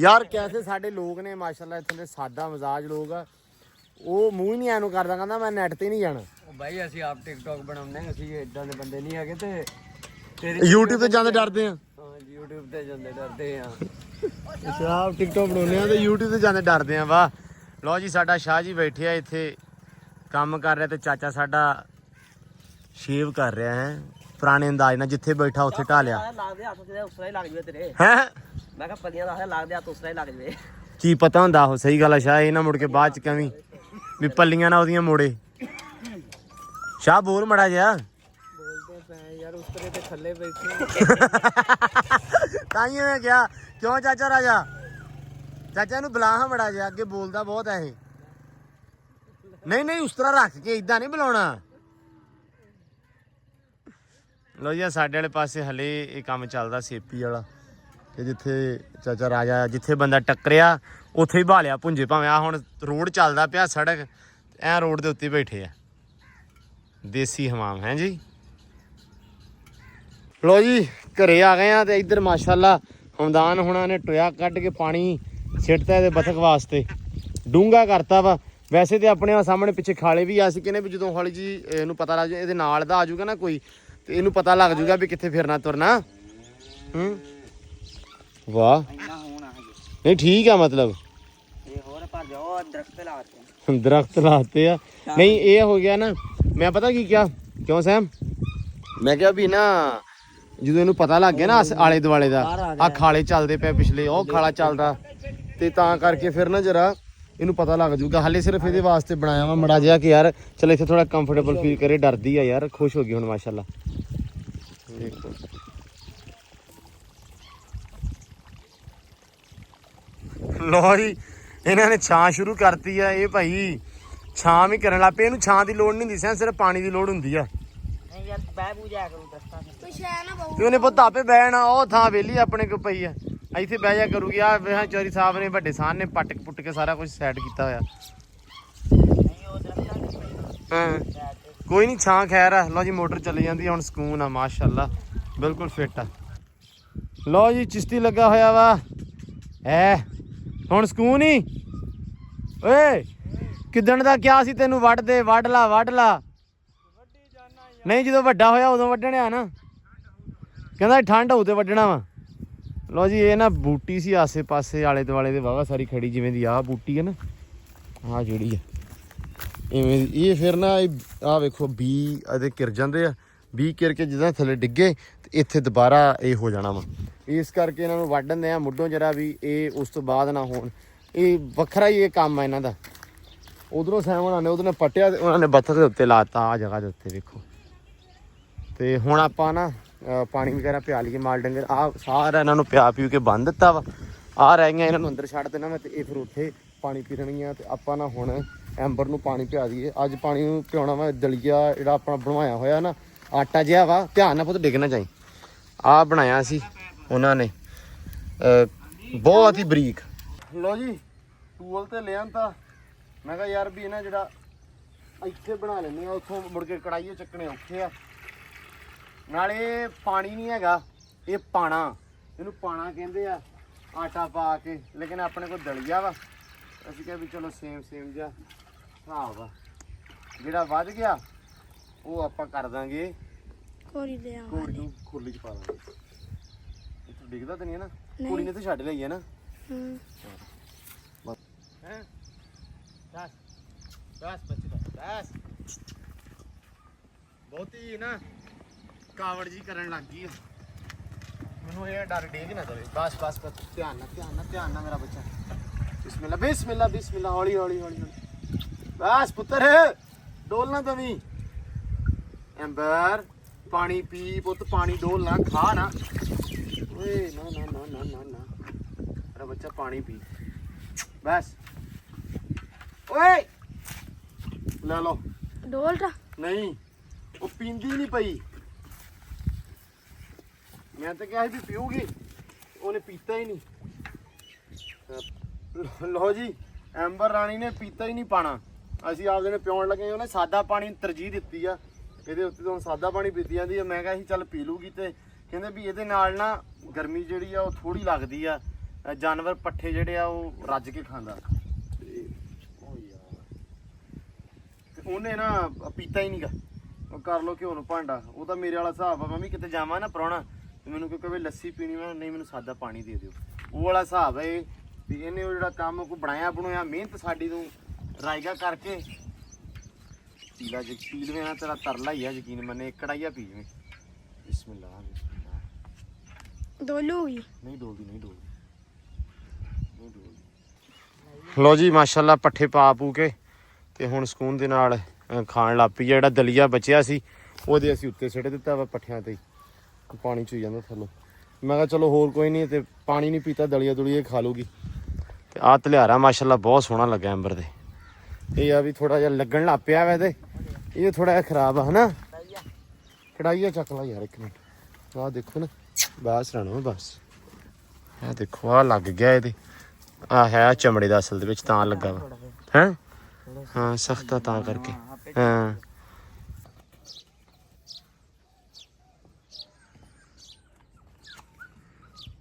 ਯਾਰ। ਕੈਸੇ ਸਾਡੇ ਲੋਕ ਨੇ ਮਾਸ਼ਾਅੱਲਾ ਇੱਥੇ ਦੇ ਸਾਦਾ ਮਜ਼ਾਜ ਲੋਕ ਆ। ਉਹ ਮੂੰਹ ਹੀ ਨਹੀਂ ਐਨੂੰ ਕਰਦਾ ਕਹਿੰਦਾ ਮੈਂ ਨੈਟ ਤੇ ਨਹੀਂ ਜਾਣਾ। ਬਾਈ ਅਸੀਂ ਆਪ ਟਿਕਟੌਕ ਬਣਾਉਂਦੇ ਅਸੀਂ ਇਦਾਂ ਦੇ ਬੰਦੇ ਨਹੀਂ ਹੈਗੇ ਤੇ YouTube ਤੇ ਜਾਂਦੇ ਡਰਦੇ ਆ। ਹਾਂ YouTube ਤੇ ਜਾਂਦੇ ਡਰਦੇ ਆ। ਅੱਛਾ ਆਪ ਟਿਕਟੌਕ ਬਣਾਉਂਦੇ ਆ ਤੇ YouTube ਤੇ ਜਾਂਦੇ ਡਰਦੇ ਆ। ਵਾਹ ਲਓ ਜੀ ਸਾਡਾ ਸ਼ਾਹ ਜੀ ਬੈਠੇ ਆ ਇੱਥੇ ਕੰਮ ਕਰ ਰਿਹਾ ਤੇ ਚਾਚਾ ਸਾਡਾ ਸ਼ੇਵ ਕਰ ਰਿਹਾ ਹੈ ਪੁਰਾਣੇ ਅੰਦਾਜ਼ ਨਾਲ। ਜਿੱਥੇ ਬੈਠਾ ਉੱਥੇ ਢਾਲਿਆ ਲੱਗਦੇ ਹੱਥ ਤੇ ਉਸਰਾ ਹੀ ਲੱਗ ਜਵੇ ਤੇਰੇ। ਹੈ ਮੈਂ ਕਿਹਾ ਪੱਲੀਆਂ ਦਾ ਲੱਗਦੇ ਹੱਥ ਉਸਰਾ ਹੀ ਲੱਗ ਜਵੇ। ਕੀ ਪਤਾ ਹੁੰਦਾ ਉਹ ਸਹੀ ਗੱਲ ਆ ਸ਼ਾਹ। ਇਹ ਨਾ ਮੁੜ ਕੇ ਬਾਅਦ ਚ ਕਵੀਂ ਵੀ ਪੱਲੀਆਂ ਨਾ ਉਹਦੀਆਂ ਮੋੜੇ। ਸ਼ਾਹ ਬੋਲ ਮੜਾ ਜਿਹਾ। ਬੋਲਦੇ ਪਏ ਯਾਰ ਉਸਰੇ ਤੇ ਥੱਲੇ ਬੈਠੇ। ਤਾਂ ਹੀ ਮੈਂ ਕਿਹਾ ਕਿਉਂ ਚਾਚਾ ਰਾਜਾ। ਚਾਚਾ ਨੂੰ ਬੁਲਾ ਹਾਂ ਮੜਾ ਜਿਹਾ ਅੱਗੇ ਬੋਲਦਾ ਬਹੁਤ ਹੈ ਇਹ। ਨਹੀਂ ਉਸ ਤਰ੍ਹਾਂ ਰੱਖ ਕੇ ਇਦਾਂ ਨਹੀਂ ਬੁਲਾਉਣਾ। ਲੋ ਜੀ ਸਾਡੇ ਵਾਲੇ ਪਾਸੇ ਹਲੇ ਇਹ ਕੰਮ ਚੱਲਦਾ ਸੇਪੀ ਵਾਲਾ। ਤੇ ਜਿੱਥੇ ਚਾਚਾ ਰਾਜਾ ਜਿੱਥੇ ਬੰਦਾ ਟੱਕਰਿਆ ਉੱਥੇ ਹੀ ਭਾਲਿਆ ਪੁੰਜੇ। ਭਾਵੇਂ ਆ ਹੁਣ ਰੋਡ ਚੱਲਦਾ ਪਿਆ ਸੜਕ ਐ ਰੋਡ ਦੇ ਉੱਤੇ ਬੈਠੇ ਆ ਦੇਸੀ ਹਮਾਮ ਹੈ ਜੀ। ਲੋ ਜੀ ਘਰੇ ਆ ਗਏ ਆ ਤੇ ਇੱਧਰ ਮਾਸ਼ਾਅੱਲਾ ਹਮਦਾਨ ਹੁਣਾਂ ਨੇ ਟੋਇਆ ਕੱਢ ਕੇ ਪਾਣੀ ਸਿੱਟਤਾ ਇਹਦੇ ਬਤਖ ਵਾਸਤੇ। ਡੂੰਘਾ ਕਰਤਾ ਵਾ। ਵੈਸੇ ਤੇ ਆਪਣੇ ਸਾਹਮਣੇ ਪਿੱਛੇ ਖਾਲੇ ਵੀ ਆ ਸੀ ਕਹਿੰਦੇ ਵੀ ਜਦੋਂ ਹੌਲੀ ਜੀ ਇਹਨੂੰ ਪਤਾ ਲੱਗ ਜਾ ਇਹਦੇ ਨਾਲ ਦਾ ਆ ਜਾਊਗਾ ਨਾ ਕੋਈ ਤੇ ਇਹਨੂੰ ਪਤਾ ਲੱਗ ਜਾਊਗਾ ਵੀ ਕਿੱਥੇ ਫਿਰਨਾ ਤੁਰਨਾ। ਵਾਹ ਨਹੀਂ ਠੀਕ ਆ ਮਤਲਬ ਇਹ ਹੋਰ ਭੱਜ ਜਾਓ ਦਰਖਤ ਲਾਤੇ। ਦਰਖਤ ਲਾਤੇ ਆ। ਨਹੀਂ ਇਹ ਹੋ ਗਿਆ ਨਾ ਮੈਂ ਪਤਾ ਕੀ ਕਿਹਾ ਕਿਉਂ ਸੈਮ ਮੈਂ ਕਿਹਾ ਵੀ ਨਾ ਜਦੋਂ ਇਹਨੂੰ ਪਤਾ ਲੱਗ ਗਿਆ ਨਾ ਆਲੇ ਦੁਆਲੇ ਦਾ ਆ ਖਾਲੇ ਚੱਲਦੇ ਪਏ ਪਿਛਲੇ ਉਹ ਖਾਲਾ ਚੱਲਦਾ ਤੇ ਤਾਂ ਕਰਕੇ ਫਿਰ ਨਾ ਜਰਾ ਇਹਨੂੰ ਪਤਾ ਲੱਗ ਜਾਊਗਾ। ਹਾਲੇ ਸਿਰਫ ਇਹਦੇ ਵਾਸਤੇ ਬਣਾਇਆ ਵਾ ਮੜਾ ਜਿਹਾ ਕਿ ਯਾਰ ਚਲ ਇੱਥੇ ਥੋੜਾ ਕੰਫਰਟੇਬਲ ਫੀਲ ਕਰੇ। ਡਰਦੀ ਆ ਯਾਰ ਖੁਸ਼ ਹੋ ਗਈ ਹੁਣ ਮਾਸ਼ਾਅੱਲਾ। ਲੋ ਜੀ ਇਹਨਾਂ ਨੇ ਛਾਂ ਸ਼ੁਰੂ ਕਰਤੀ ਆ। ਇਹ ਭਾਈ ਛਾਂ ਵੀ ਕਰਨ ਲੱਗ ਪਏ। ਇਹਨੂੰ ਛਾਂ ਦੀ ਲੋੜ ਨਹੀਂ ਹੁੰਦੀ ਸਿਰਫ ਪਾਣੀ ਦੀ ਲੋੜ ਹੁੰਦੀ ਆ। ਨਹੀਂ ਯਾਰ ਬਹਿ ਬੂ ਜਾਇਆ ਕਰੂ ਦਸਤਾਂ ਤੇ ਉਹਨੇ ਪੁੱਤ ਆਪੇ ਬਹਿਣਾ। ਉਹ ਥਾਂ ਵਿਹਲੀ ਆਪਣੇ ਕੋਲ ਪਈ ਆ ਇੱਥੇ ਬਹਿ ਜਾ ਕਰੂਗੀ। ਆ ਵੇਹਾਂ ਚੋਰੀ ਸਾਹਿਬ ਨੇ ਵੱਡੇ ਸਾਹ ਨੇ ਪੱਟ ਪੁੱਟ ਕੇ ਸਾਰਾ ਕੁਝ ਸੈੱਟ ਕੀਤਾ ਹੋਇਆ। ਹਾਂ ਕੋਈ ਨਹੀਂ ਛਾਂ ਖੈਰ ਆ। ਲਓ ਜੀ ਮੋਟਰ ਚੱਲੀ ਜਾਂਦੀ ਹੁਣ ਸਕੂਨ ਆ ਮਾਸ਼ਾਅੱਲਾ ਬਿਲਕੁਲ ਫਿੱਟ ਆ। ਲਓ ਜੀ ਚਿਸ਼ਤੀ ਲੱਗਾ ਹੋਇਆ ਵਾ ਐ ਹੁਣ ਸਕੂਨ ਹੀ। ਓਏ ਕਿਦਣ ਦਾ ਕਿਹਾ ਸੀ ਤੈਨੂੰ ਵੱਢ ਦੇ ਵੱਢ ਲਾ। ਨਹੀਂ ਜਦੋਂ ਵੱਡਾ ਹੋਇਆ ਉਦੋਂ ਵੱਢਣਿਆ ਨਾ। ਕਹਿੰਦਾ ਠੰਡ ਹੋਊ ਤੇ ਵੱਢਣਾ ਵਾ। ਲਓ ਜੀ ਇਹ ਨਾ ਬੂਟੀ ਸੀ ਆਸੇ ਪਾਸੇ ਆਲੇ ਦੁਆਲੇ ਦੇ ਵਾਹਵਾ ਸਾਰੀ ਖੜੀ ਜਿਵੇਂ ਦੀ ਆਹ ਬੂਟੀ ਹੈ ਨਾ ਆਹ ਜਿਹੜੀ ਆ ਇਵੇਂ ਇਹ ਫਿਰ ਨਾ ਆਹ ਵੇਖੋ ਬੀ ਇਹਦੇ ਕਿਰ ਜਾਂਦੇ ਆ। ਬੀ ਕਿਰ ਕੇ ਜਿੱਦਾਂ ਥੱਲੇ ਡਿੱਗੇ ਤੇ ਇੱਥੇ ਦੁਬਾਰਾ ਇਹ ਹੋ ਜਾਣਾ ਵਾ। ਇਸ ਕਰਕੇ ਇਹਨਾਂ ਨੂੰ ਵੱਢਣ ਦੇ ਆ ਮੁੱਢੋਂ ਜਰਾ ਵੀ ਇਹ ਉਸ ਤੋਂ ਬਾਅਦ ਨਾ ਹੋਣ। ਇਹ ਵੱਖਰਾ ਹੀ ਇਹ ਕੰਮ ਆ ਇਹਨਾਂ ਦਾ। ਉਧਰੋਂ ਸੈਮਣ ਨੇ ਉਹਦੇ ਨੇ ਪੱਟਿਆ ਤੇ ਉਹਨਾਂ ਨੇ ਬੱਤਖ ਦੇ ਉੱਤੇ ਲਾਤਾ ਆ ਜਗ੍ਹਾ ਦੇ ਉੱਤੇ ਵੇਖੋ। ਤੇ ਹੁਣ ਆਪਾਂ ਨਾ ਪਾਣੀ ਵਗੈਰਾ ਪਿਆ ਲਈਏ ਮਾਲ ਡੰਗਰ। ਆ ਸਾਰਾ ਇਹਨਾਂ ਨੂੰ ਪਿਆ ਪੀਉ ਕੇ ਬੰਨ ਦਿੱਤਾ ਵਾ। ਆ ਰਹਿ ਗਈਆਂ ਇਹਨਾਂ ਨੂੰ ਅੰਦਰ ਛੱਡ ਦੇਣਾ ਮੈਂ ਤੇ ਇਹ ਫਿਰ ਉੱਥੇ ਪਾਣੀ ਪੀ ਲੈਣਗੀਆਂ। ਤੇ ਆਪਾਂ ਨਾ ਹੁਣ ਐਂਬਰ ਨੂੰ ਪਾਣੀ ਪਿਆ ਦਈਏ। ਅੱਜ ਪਾਣੀ ਨੂੰ ਪਿਆਉਣਾ ਵਾ ਦਲੀਆ ਜਿਹੜਾ ਆਪਣਾ ਬਣਵਾਇਆ ਹੋਇਆ ਨਾ ਆਟਾ ਜਿਹਾ ਵਾ। ਧਿਆਨ ਨਾਲ ਪੁੱਤ ਡਿੱਗ ਨਾ ਜਾਈ। ਆ ਬਣਾਇਆ ਸੀ ਉਹਨਾਂ ਨੇ ਬਹੁਤ ਹੀ ਬਰੀਕ। ਲੋ ਜੀ ਟੂਲ ਤੇ ਲਿਆਂ ਤਾਂ ਮੈਂ ਕਿਹਾ ਯਾਰ ਵੀ ਨਾ ਜਿਹੜਾ ਇੱਥੇ ਬਣਾ ਲੈਂਦੇ ਆ ਉੱਥੋਂ ਮੁੜ ਕੇ ਕੜਾਈਏ ਚੱਕਣੇ ਔਖੇ ਆ। ਨਾਲੇ ਪਾਣੀ ਨਹੀਂ ਹੈਗਾ ਇਹ ਪਾਣਾ। ਇਹਨੂੰ ਪਾਣਾ ਕਹਿੰਦੇ ਆ ਆਟਾ ਪਾ ਕੇ। ਲੇਕਿਨ ਆਪਣੇ ਕੋਲ ਦਲੀਆ ਵਾ ਅਸੀਂ ਕਿਹਾ ਵੀ ਚਲੋ ਸੇਮ ਜਿਹਾ ਹਿਸਾਬ ਆ। ਜਿਹੜਾ ਵੱਧ ਗਿਆ ਉਹ ਆਪਾਂ ਕਰ ਦਾਂਗੇ ਘੋੜੀ ਨੂੰ ਖੁਰਲੀ ਚ ਪਾ ਦਾਂਗੇ। ਇੱਥੇ ਡਿੱਗਦਾ ਤਾਂ ਨਹੀਂ ਹੈ ਨਾ। ਕੁੜੀ ਨੇ ਤਾਂ ਛੱਡ ਲਈ ਹੈ ਨਾ। ਬਸ ਬਹੁਤੀ ਨਾ ਕਾਵੜ ਜੀ ਕਰਨ ਲੱਗ ਗਈ। ਮੈਨੂੰ ਇਹ ਡਰ ਡੇਗ ਨਾ ਦੇਵੇ। ਬਸ ਧਿਆਨ ਨਾਲ ਮੇਰਾ ਬੱਚਾ ਬਿਸਮਿਲ੍ਲਾ ਬਿਸਮਿਲ੍ਲਾ ਬਿਸਮਿਲ੍ਲਾ ਹੌਲੀ ਹੌਲੀ ਹੌਲੀ ਹੌਲੀ ਬਸ ਪੁੱਤਰ ਡੋਲਣਾ ਤਵੀਂ ਐਂਬਰ ਪਾਣੀ ਪੀ ਪੁੱਤ ਪਾਣੀ ਡੋਲਣਾ ਖਾ ਨਾ ਓਏ ਨਾ ਨਾ ਨਾ ਨਾ ਨਾ ਨਾ ਮੇਰਾ ਬੱਚਾ ਪਾਣੀ ਪੀ ਬਸ ਓਏ ਲੈ ਲਓ ਡੋਲ ਰਾ ਨਹੀਂ ਉਹ ਪੀਂਦੀ ਨਹੀਂ ਪਈ ਮੈਂ ਤਾਂ ਕਿਹਾ ਸੀ ਵੀ ਪੀਊਗੀ ਉਹਨੇ ਪੀਤਾ ਹੀ ਨਹੀਂ ਲਓ ਜੀ ਐਂਬਰ ਰਾਣੀ ਨੇ ਪੀਤਾ ਹੀ ਨਹੀਂ ਪਾਣਾ ਅਸੀਂ ਆਪਦੇ ਨੇ ਪਿਉਣ ਲੱਗੇ ਉਹਨੇ ਸਾਦਾ ਪਾਣੀ ਨੂੰ ਤਰਜੀਹ ਦਿੱਤੀ ਆ ਇਹਦੇ ਉੱਤੇ ਤੋਂ ਸਾਦਾ ਪਾਣੀ ਪੀਤੀ ਜਾਂਦੀ ਆ ਮੈਂ ਕਿਹਾ ਸੀ ਚੱਲ ਪੀ ਲੂਗੀ ਤੇ ਕਹਿੰਦੇ ਵੀ ਇਹਦੇ ਨਾਲ ਨਾ ਗਰਮੀ ਜਿਹੜੀ ਆ ਉਹ ਥੋੜੀ ਲੱਗਦੀ ਆ ਜਾਨਵਰ ਪੱਠੇ ਜਿਹੜੇ ਆ ਉਹ ਰੱਜ ਕੇ ਖਾਂਦਾ ਤੇ ਉਹ ਯਾਰ ਤੇ ਉਹਨੇ ਨਾ ਪੀਤਾ ਹੀ ਨਹੀਂਗਾ ਉਹ ਕਰ ਲੋ ਘਿਓ ਨੂੰ ਭਾਂਡਾ ਉਹ ਤਾਂ ਮੇਰੇ ਵਾਲਾ ਹਿਸਾਬ ਆ ਮੰਮੀ ਕਿਤੇ ਜਾਵਾਂ ਨਾ ਪ੍ਰਾਹੁਣਾ ਤੇ ਮੈਨੂੰ ਕੋਈ ਕਹੇ ਲੱਸੀ ਪੀਣੀ ਮੈਂ ਨਹੀਂ ਮੈਨੂੰ ਸਾਦਾ ਪਾਣੀ ਦੇ ਦਿਓ ਉਹ ਵਾਲਾ ਹਿਸਾਬ ਹੈ ਇਹ ਵੀ ਇਹਨੇ ਉਹ ਜਿਹੜਾ ਕੰਮ ਕੋ ਬਣਾਇਆ ਬਣਾਇਆ ਮਿਹਨਤ ਸਾਡੀ ਨੂੰ ਰਾਇਗਾ ਕਰਕੇ ਪੀਲਾ ਜੇ ਪੀ ਲਵੇਂ ਨਾ ਤੇਰਾ ਤਰਲਾ ਹੀ ਆ ਯਕੀਨ ਮੰਨੇ ਕੜਾਈਆ ਪੀ ਜਵੇਂ ਬਿਸਮਿਲ੍ਲਾ ਡੋਲੂਗੀ ਨਹੀਂ ਡੋਲਦੀ ਨਹੀਂ ਡੋਲਦੀ ਲੋ ਜੀ ਮਾਸ਼ਾਅੱਲਾ ਪੱਠੇ ਪਾ ਪੂ ਕੇ ਤੇ ਹੁਣ ਸਕੂਨ ਦੇ ਨਾਲ ਖਾਣ ਲੱਗ ਪਈ ਜਿਹੜਾ ਦਲੀਆ ਬਚਿਆ ਸੀ ਉਹਦੇ ਅਸੀਂ ਉੱਤੇ ਸਿੱਟ ਦਿੱਤਾ ਵਾ ਪੱਠਿਆਂ ਤੇ ਪਾਣੀ ਚੁਈ ਜਾਂਦਾ ਥੱਲੋਂ ਮੈਂ ਕਿਹਾ ਚਲੋ ਹੋਰ ਕੋਈ ਨਹੀਂ ਤੇ ਪਾਣੀ ਨਹੀਂ ਪੀਤਾ ਦਲੀਆ ਦੁਲੀਆ ਖਾ ਲੂਗੀ ਤੇ ਆਹ ਤਲਿਆਰਾ ਮਾਸ਼ਾਅੱਲਾ ਬਹੁਤ ਸੋਹਣਾ ਲੱਗਾ ਐਂਬਰ ਦੇ ਇਹ ਆ ਵੀ ਥੋੜਾ ਜਿਹਾ ਲੱਗਣ ਲੱਗ ਪਿਆ ਵੈ ਤੇ ਇਹ ਥੋੜਾ ਜਿਹਾ ਖਰਾਬ ਆ ਹਨਾ ਕੜਾਈਆ ਚੱਕ ਲਾ ਯਾਰ ਇੱਕ ਮਿੰਟ ਆਹ ਦੇਖੋ ਨਾ ਬਸ ਰਾਣੋ ਬਸ ਆਹ ਦੇਖੋ ਆਹ ਲੱਗ ਗਿਆ ਇਹਦੇ ਆ ਹੈ ਚਮੜੇ ਦਾ ਅਸਲ ਦੇ ਵਿੱਚ ਤਾਂ ਲੱਗਾ ਵਾ ਹੈ ਹਾਂ ਸਖਤਾ ਤਾਂ ਕਰਕੇ ਹਾਂ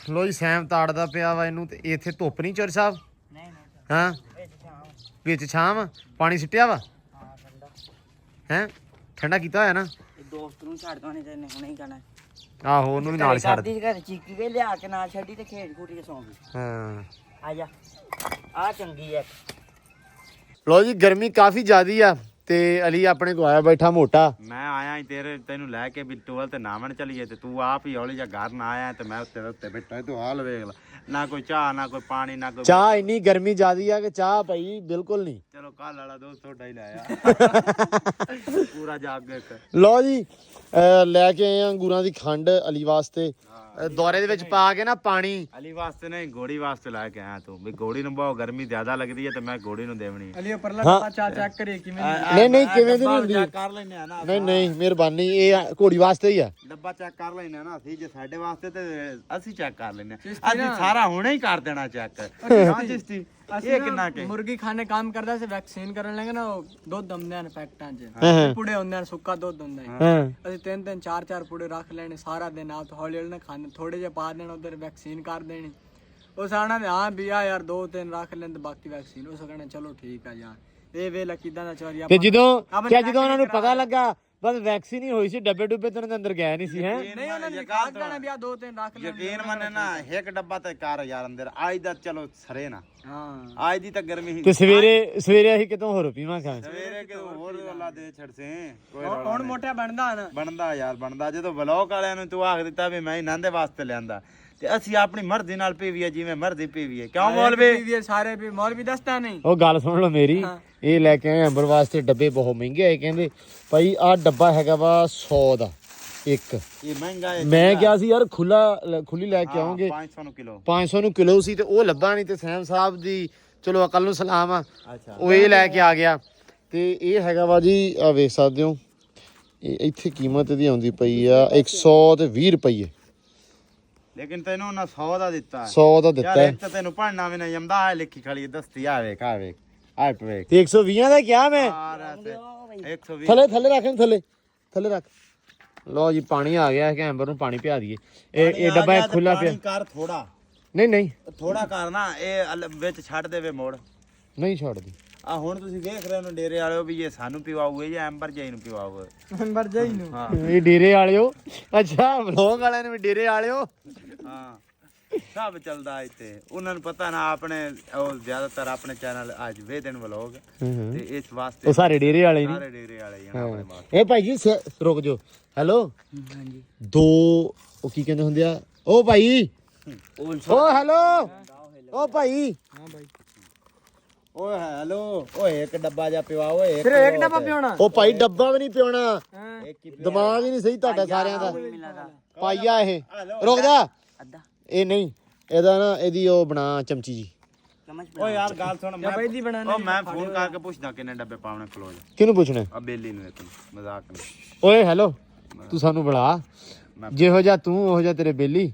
ਲੋ ਜੀ ਸੈਮ ਤਾੜਦਾ ਪਿਆ ਵਾ ਇਹਨੂੰ ਤੇ ਇੱਥੇ ਧੁੱਪ ਨਹੀਂ ਚੋਰ ਸਾਹਿਬ ਨਹੀਂ ਹਾਂ ਵਿੱਚ ਛਾਂ ਪਾਣੀ ਸਿੱਟਿਆ ਵਾ ਹੈ ਠੰਡਾ ਕੀਤਾ ਹੋਇਆ ਨਾ ਦੋਸਤ ਨੂੰ ਛੱਡ ਦੋ ਨਹੀਂ ਤੇ ਹੁਣੇ ਹੀ ਕਰਨਾ ਆਹੋ ਉਹਨੂੰ ਵੀ ਨਾਲ ਛੱਡ ਦੇ ਘਰ ਚੀਕੀ ਕੇ ਲਿਆ ਕੇ ਨਾਲ ਛੱਡੀ ਤੇ ਖੇਡ ਖੂਟੀ ਕੇ ਸੌਂ ਗਈ ਹਾਂ ਆ ਜਾ ਆ ਚੰਗੀ ਐ ਲੋ ਜੀ ਗਰਮੀ ਕਾਫੀ ਜ਼ਿਆਦੀ ਆ ਤੇ ਅਲੀ ਆਪਣੇ ਕੋ ਆਇਆ ਬੈਠਾ ਮੋਟਾ ਮੈਂ ਆਇਆ ਹੀ ਤੈਨੂੰ ਲੈ ਕੇ ਵੀ ਟੋਲ ਤੇ ਨਾਵਣ ਚਲੀਏ ਤੇ ਤੂੰ ਆਪ ਹੀ ਹੌਲੀ ਜਿਹਾ ਘਰ ਨਾ ਆਇਆ ਤੇ ਮੈਂ ਉੱਤੇ ਬੈਠਾ ਤੂੰ ਹਾਲ ਵੇਖ ਲੈ ਨਾ ਕੋਈ ਚਾਹ ਨਾ ਕੋਈ ਪਾਣੀ ਨਾ ਕੋਈ ਚਾਹ ਇੰਨੀ ਗਰਮੀ ਜ਼ਿਆਦੀ ਆ ਕਿ ਚਾਹ ਪਈ ਬਿਲਕੁਲ ਨਹੀਂ ਚਲੋ ਕੱਲ ਵਾਲਾ ਦੋਸਤ ਤੁਹਾਡਾ ਹੀ ਲਾਇਆ ਪੂਰਾ ਜਾਗ ਇੱਕ ਲਓ ਜੀ ਲੈ ਕੇ ਆਏ ਆ ਅੰਗੂਰਾਂ ਦੀ ਖੰਡ ਅਲੀ ਵਾਸਤੇ ਦੌਰੇ ਦੇ ਵਿੱਚ ਪਾ ਕੇ ਨਾ ਪਾਣੀ ਅਲੀ ਵਾਸਤੇ ਨਹੀਂ ਘੋੜੀ ਵਾਸਤੇ ਲੈ ਕੇ ਆਇਆ ਤੂੰ ਵੀ ਘੋੜੀ ਨੂੰ ਬਹੁਤ ਗਰਮੀ ਜ਼ਿਆਦਾ ਲੱਗਦੀ ਹੈ ਤੇ ਮੈਂ ਘੋੜੀ ਨੂੰ ਦੇਵਣੀ ਹੈ ਅਲੀ ਪਰਲਾ ਡੱਬਾ ਚਾ ਚੈੱਕ ਕਰੇ ਕਿਵੇਂ ਨਹੀਂ ਨਹੀਂ ਕਿਵੇਂ ਦੀ ਨਹੀਂ ਹੁੰਦੀ ਕਰ ਲੈਨੇ ਆ ਨਾ ਨਹੀਂ ਨਹੀਂ ਮਿਹਰਬਾਨੀ ਇਹ ਘੋੜੀ ਵਾਸਤੇ ਹੀ ਆ ਡੱਬਾ ਚੈੱਕ ਕਰ ਲੈਨੇ ਆ ਨਾ ਅਸੀਂ ਜੇ ਸਾਡੇ ਵਾਸਤੇ ਤੇ ਅਸੀਂ ਚੈੱਕ ਕਰ ਲੈਨੇ ਆ ਅਸੀਂ ਸਾਰਾ ਹੁਣੇ ਹੀ ਕਰ ਦੇਣਾ ਚੈੱਕ ਹਾਂ ਜਿਸਤੀ ਇਹ ਕਿੰਨਾ ਕੇ ਮੁਰਗੀ ਖਾਣੇ ਕੰਮ ਕਰਦਾ ਸੀ ਵੈਕਸੀਨ ਕਰਨ ਲੱਗੇ ਨਾ ਉਹ ਦੁੱਧ ਹੁੰਦੇ ਹਨ ਪੈਕਟਾਂ 'ਚ ਪੁੜੇ ਹੁੰਦੇ ਹਨ ਸੁੱਕਾ ਦੁੱਧ ਹੁੰਦਾ ਹੈ ਹਾਂ ਅਸੀਂ ਤਿੰਨ ਤਿੰਨ ਚਾਰ ਚਾਰ ਪੁੜੇ ਰੱਖ ਲੈਣੇ ਸਾਰਾ ਦਿਨ ਆਪ ਹੌਲੀ ਹੌਲੀ ਨਾ ਖਾਣੇ ਥੋੜੇ ਜਿਹਾ ਪਾ ਦੇਣਾ ਉਧਰ ਵੈਕਸੀਨ ਕਰ ਦੇਣੀ ਉਹ ਸਾਣਾ ਨੇ ਹਾਂ ਵੀ ਆ ਯਾਰ ਦੋ ਤਿੰਨ ਰੱਖ ਲੈਣ ਤੇ ਬਾਕੀ ਵੈਕਸੀਨ ਉਹ ਕਹਿੰਦੇ ਚਲੋ ਠੀਕ ਆ ਯਾਰ ਇਹ ਵੇਲਾ ਕਿਦਾਂ ਦਾ ਚੋਰੀ ਤੇ ਜਦੋਂ ਉਹਨਾਂ ਨੂੰ ਪਤਾ ਲੱਗਾ ਬਸ ਵੈਕਸੀਨ ਹੀ ਹੋਈ ਸੀ ਡੱਬੇ ਡੁੱਬੇ ਤੋਂ ਅੰਦਰ ਗਿਆ ਨਹੀਂ ਸੀ ਹੈ ਨਹੀਂ ਉਹਨਾਂ ਨੇ ਖਾ ਦੇਣਾ ਵੀ ਆ ਦੋ ਤਿੰਨ ਰੱਖ ਲੈ ਯਕੀਨ ਮੰਨੇ ਨਾ ਇੱਕ ਡੱਬਾ ਤੇ ਕਰ ਯਾਰ ਅੰਦਰ ਅੱਜ ਦਾ ਚਲੋ ਸਰੇ ਨਾ ਹਾਂ ਅੱਜ ਦੀ ਤਾਂ ਗਰਮੀ ਤੇ ਸਵੇਰੇ ਅਸੀਂ ਕਿਤੋਂ ਹੋਰ ਪੀਵਾਂ ਖਾਂ ਸਵੇਰੇ ਕਿ ਹੋਰ ਅੱਲਾ ਦੇ ਛੜਸੇ ਕੋਈ ਹੁਣ ਮੋਟਾ ਬਣਦਾ ਨਾ ਬਣਦਾ ਯਾਰ ਬਣਦਾ ਜਦੋਂ ਵਲੌਗ ਵਾਲਿਆਂ ਨੂੰ ਤੂੰ ਆਖ ਦਿੱਤਾ ਵੀ ਮੈਂ ਇਹਨਾਂ ਦੇ ਵਾਸਤੇ ਲਿਆਂਦਾ ਤੇ ਅਸੀਂ ਆਪਣੀ ਮਰਜ਼ੀ ਨਾਲ ਪੀਵੀਏ ਜਿਵੇਂ ਮਰਜ਼ੀ ਪੀਵੀਏ ਕਿਉਂ ਮੌਲਵੀ ਸਾਰੇ ਵੀ ਮੌਲਵੀ ਦੱਸਦਾ ਨਹੀਂ ਉਹ ਗੱਲ ਸੁਣ ਲਓ ਮੇਰੀ ਇਹ ਲੈ ਕੇ ਆਏ ਅੰਬਰ ਵਾਸਤੇ ਡੱਬੇ ਬਹੁਤ ਮਹਿੰਗੇ ਆਏ ਕਹਿੰਦੇ ਭਾਈ ਆਹ ਡੱਬਾ ਹੈਗਾ ਵਾ 100 ਦਾ ਇੱਕ ਇਹ ਮਹਿੰਗਾ ਹੈ ਮੈਂ ਕਿਹਾ ਸੀ ਯਾਰ ਖੁੱਲੀ ਲੈ ਕੇ ਆਉਂਗੇ 500 ਨੂੰ ਕਿਲੋ 500 ਨੂੰ ਕਿਲੋ ਸੀ ਤੇ ਉਹ ਲੱਭਾ ਨਹੀਂ ਤੇ ਸੈਮ ਸਾਹਿਬ ਦੀ ਚਲੋ ਅਕਲ ਨੂੰ ਸਲਾਮ ਆ ਅੱਛਾ ਉਹ ਇਹ ਲੈ ਕੇ ਆ ਗਿਆ ਤੇ ਇਹ ਹੈਗਾ ਵਾ ਜੀ ਆ ਵੇਖ ਸਕਦੇ ਹੋ ਇਹ ਇੱਥੇ ਕੀਮਤ ਇਹਦੀ ਆਉਂਦੀ ਪਈ ਆ 120 ਰੁਪਏ ਲੇਕਿਨ ਤੈਨੂੰ ਉਹਨਾਂ 100 ਦਾ ਦਿੱਤਾ 100 ਦਾ ਦਿੱਤਾ ਯਾਰ ਇੱਕ ਤਾਂ ਤੈਨੂੰ ਪੜਨਾ ਵੀ ਨਹੀਂ ਆਉਂਦਾ ਆ ਲਿਖੀ ਖੜੀ ਦਸਤੀ ਆ ਵੇਖ ਆ ਵੇਖ ਆ ਵੇਖ ਤੇ 120 ਦਾ ਕਿਹਾ ਮੈਂ 120 ਥੱਲੇ ਰੱਖ ਥੱਲੇ ਰੱਖ ਲਓ ਜੀ ਪਾਣੀ ਆ ਗਿਆ ਹੈ ਕਿ ਐਂਬਰ ਨੂੰ ਪਾਣੀ ਪਿਆ ਦਈਏ ਇਹ ਡੱਬਾ ਖੁੱਲਾ ਪਿਆ ਕਰ ਥੋੜਾ ਨਹੀਂ ਥੋੜਾ ਕਰਨਾ ਇਹ ਵਿੱਚ ਛੱਡ ਦੇਵੇ ਮੋੜ ਨਹੀਂ ਛੱਡਦੀ ਆ ਹੁਣ ਤੁਸੀਂ ਵੇਖ ਰਹੇ ਹੋ ਡੇਰੇ ਵਾਲਿਓ ਵੀ ਇਹ ਸਾਨੂੰ ਪਿਵਾਉਗੇ ਜਾਂ ਐਂਬਰ ਜਾਈ ਨੂੰ ਪਿਵਾਉਗੇ ਨੰਬਰ ਜਾਈ ਨੂੰ ਹਾਂ ਇਹ ਡੇਰੇ ਵਾਲਿਓ ਅੱਛਾ ਵਲੋਗ ਵਾਲਿਆਂ ਨੇ ਵੀ ਡੇਰੇ ਵਾਲਿਓ ਹਾਂ ਸਭ ਚੱਲਦਾ ਇੱਥੇ ਉਹਨਾਂ ਨੂੰ ਪਤਾ ਨਾ ਆਪਣੇ ਉਹ ਜ਼ਿਆਦਾਤਰ ਆਪਣੇ ਚੈਨਲ ਅੱਜ ਵੇਦਨ ਵਲੋਗ ਤੇ ਇਸ ਵਾਸਤੇ ਉਹ ਸਾਰੇ ਡੇਰੇ ਵਾਲੇ ਨਹੀਂ ਸਾਰੇ ਡੇਰੇ ਵਾਲੇ ਹੀ ਆ ਆਪਣੇ ਵਾਸਤੇ ਇਹ ਭਾਈ ਜੀ ਰੁਕ ਜਾਓ ਹੈਲੋ ਹਾਂਜੀ ਦੋ ਉਹ ਕੀ ਕਹਿੰਦੇ ਹੁੰਦੇ ਆ ਉਹ ਭਾਈ ਓ ਹੈਲੋ ਓ ਭਾਈ ਹਾਂ ਬਾਈ ਓਏ ਹੈਲੋ ਓਏ ਇੱਕ ਡੱਬਾ ਜਾ ਪਿਵਾ ਓਏ ਸਿਰਫ ਇੱਕ ਡੱਬਾ ਪਿਉਣਾ ਉਹ ਭਾਈ ਡੱਬਾ ਵੀ ਨਹੀਂ ਪਿਉਣਾ ਇੱਕ ਹੀ ਦਿਮਾਗ ਹੀ ਨਹੀਂ ਸਹੀ ਤੁਹਾਡਾ ਸਾਰਿਆਂ ਦਾ ਮਿਲਦਾ ਪਾਈਆ ਇਹ ਰੁਕ ਜਾ ਅੱਧਾ ਇਹ ਨਹੀਂ ਇਹਦਾ ਨਾ ਇਹਦੀ ਉਹ ਬਣਾ ਚਮਚੀ ਜੀ ਚਮਚ ਓਏ ਯਾਰ ਗੱਲ ਸੁਣ ਮੈਂ ਪਹਿਲੀ ਬਣਾਉਣੀ ਉਹ ਮੈਂ ਫੋਨ ਕਰਕੇ ਪੁੱਛਦਾ ਕਿੰਨੇ ਡੱਬੇ ਪਾਉਣੇ ਕਲੋਜ਼ ਕਿਹਨੂੰ ਪੁੱਛਣਾ ਆ ਬੇਲੀ ਨੂੰ ਇੱਕ ਮਜ਼ਾਕ ਨਹੀਂ ਓਏ ਹੈਲੋ ਤੂੰ ਸਾਨੂੰ ਬੁਲਾ ਜਿਹੋ ਜਿਹਾ ਤੂੰ ਉਹੋ ਜਿਹਾ ਤੇਰੇ ਬੇਲੀ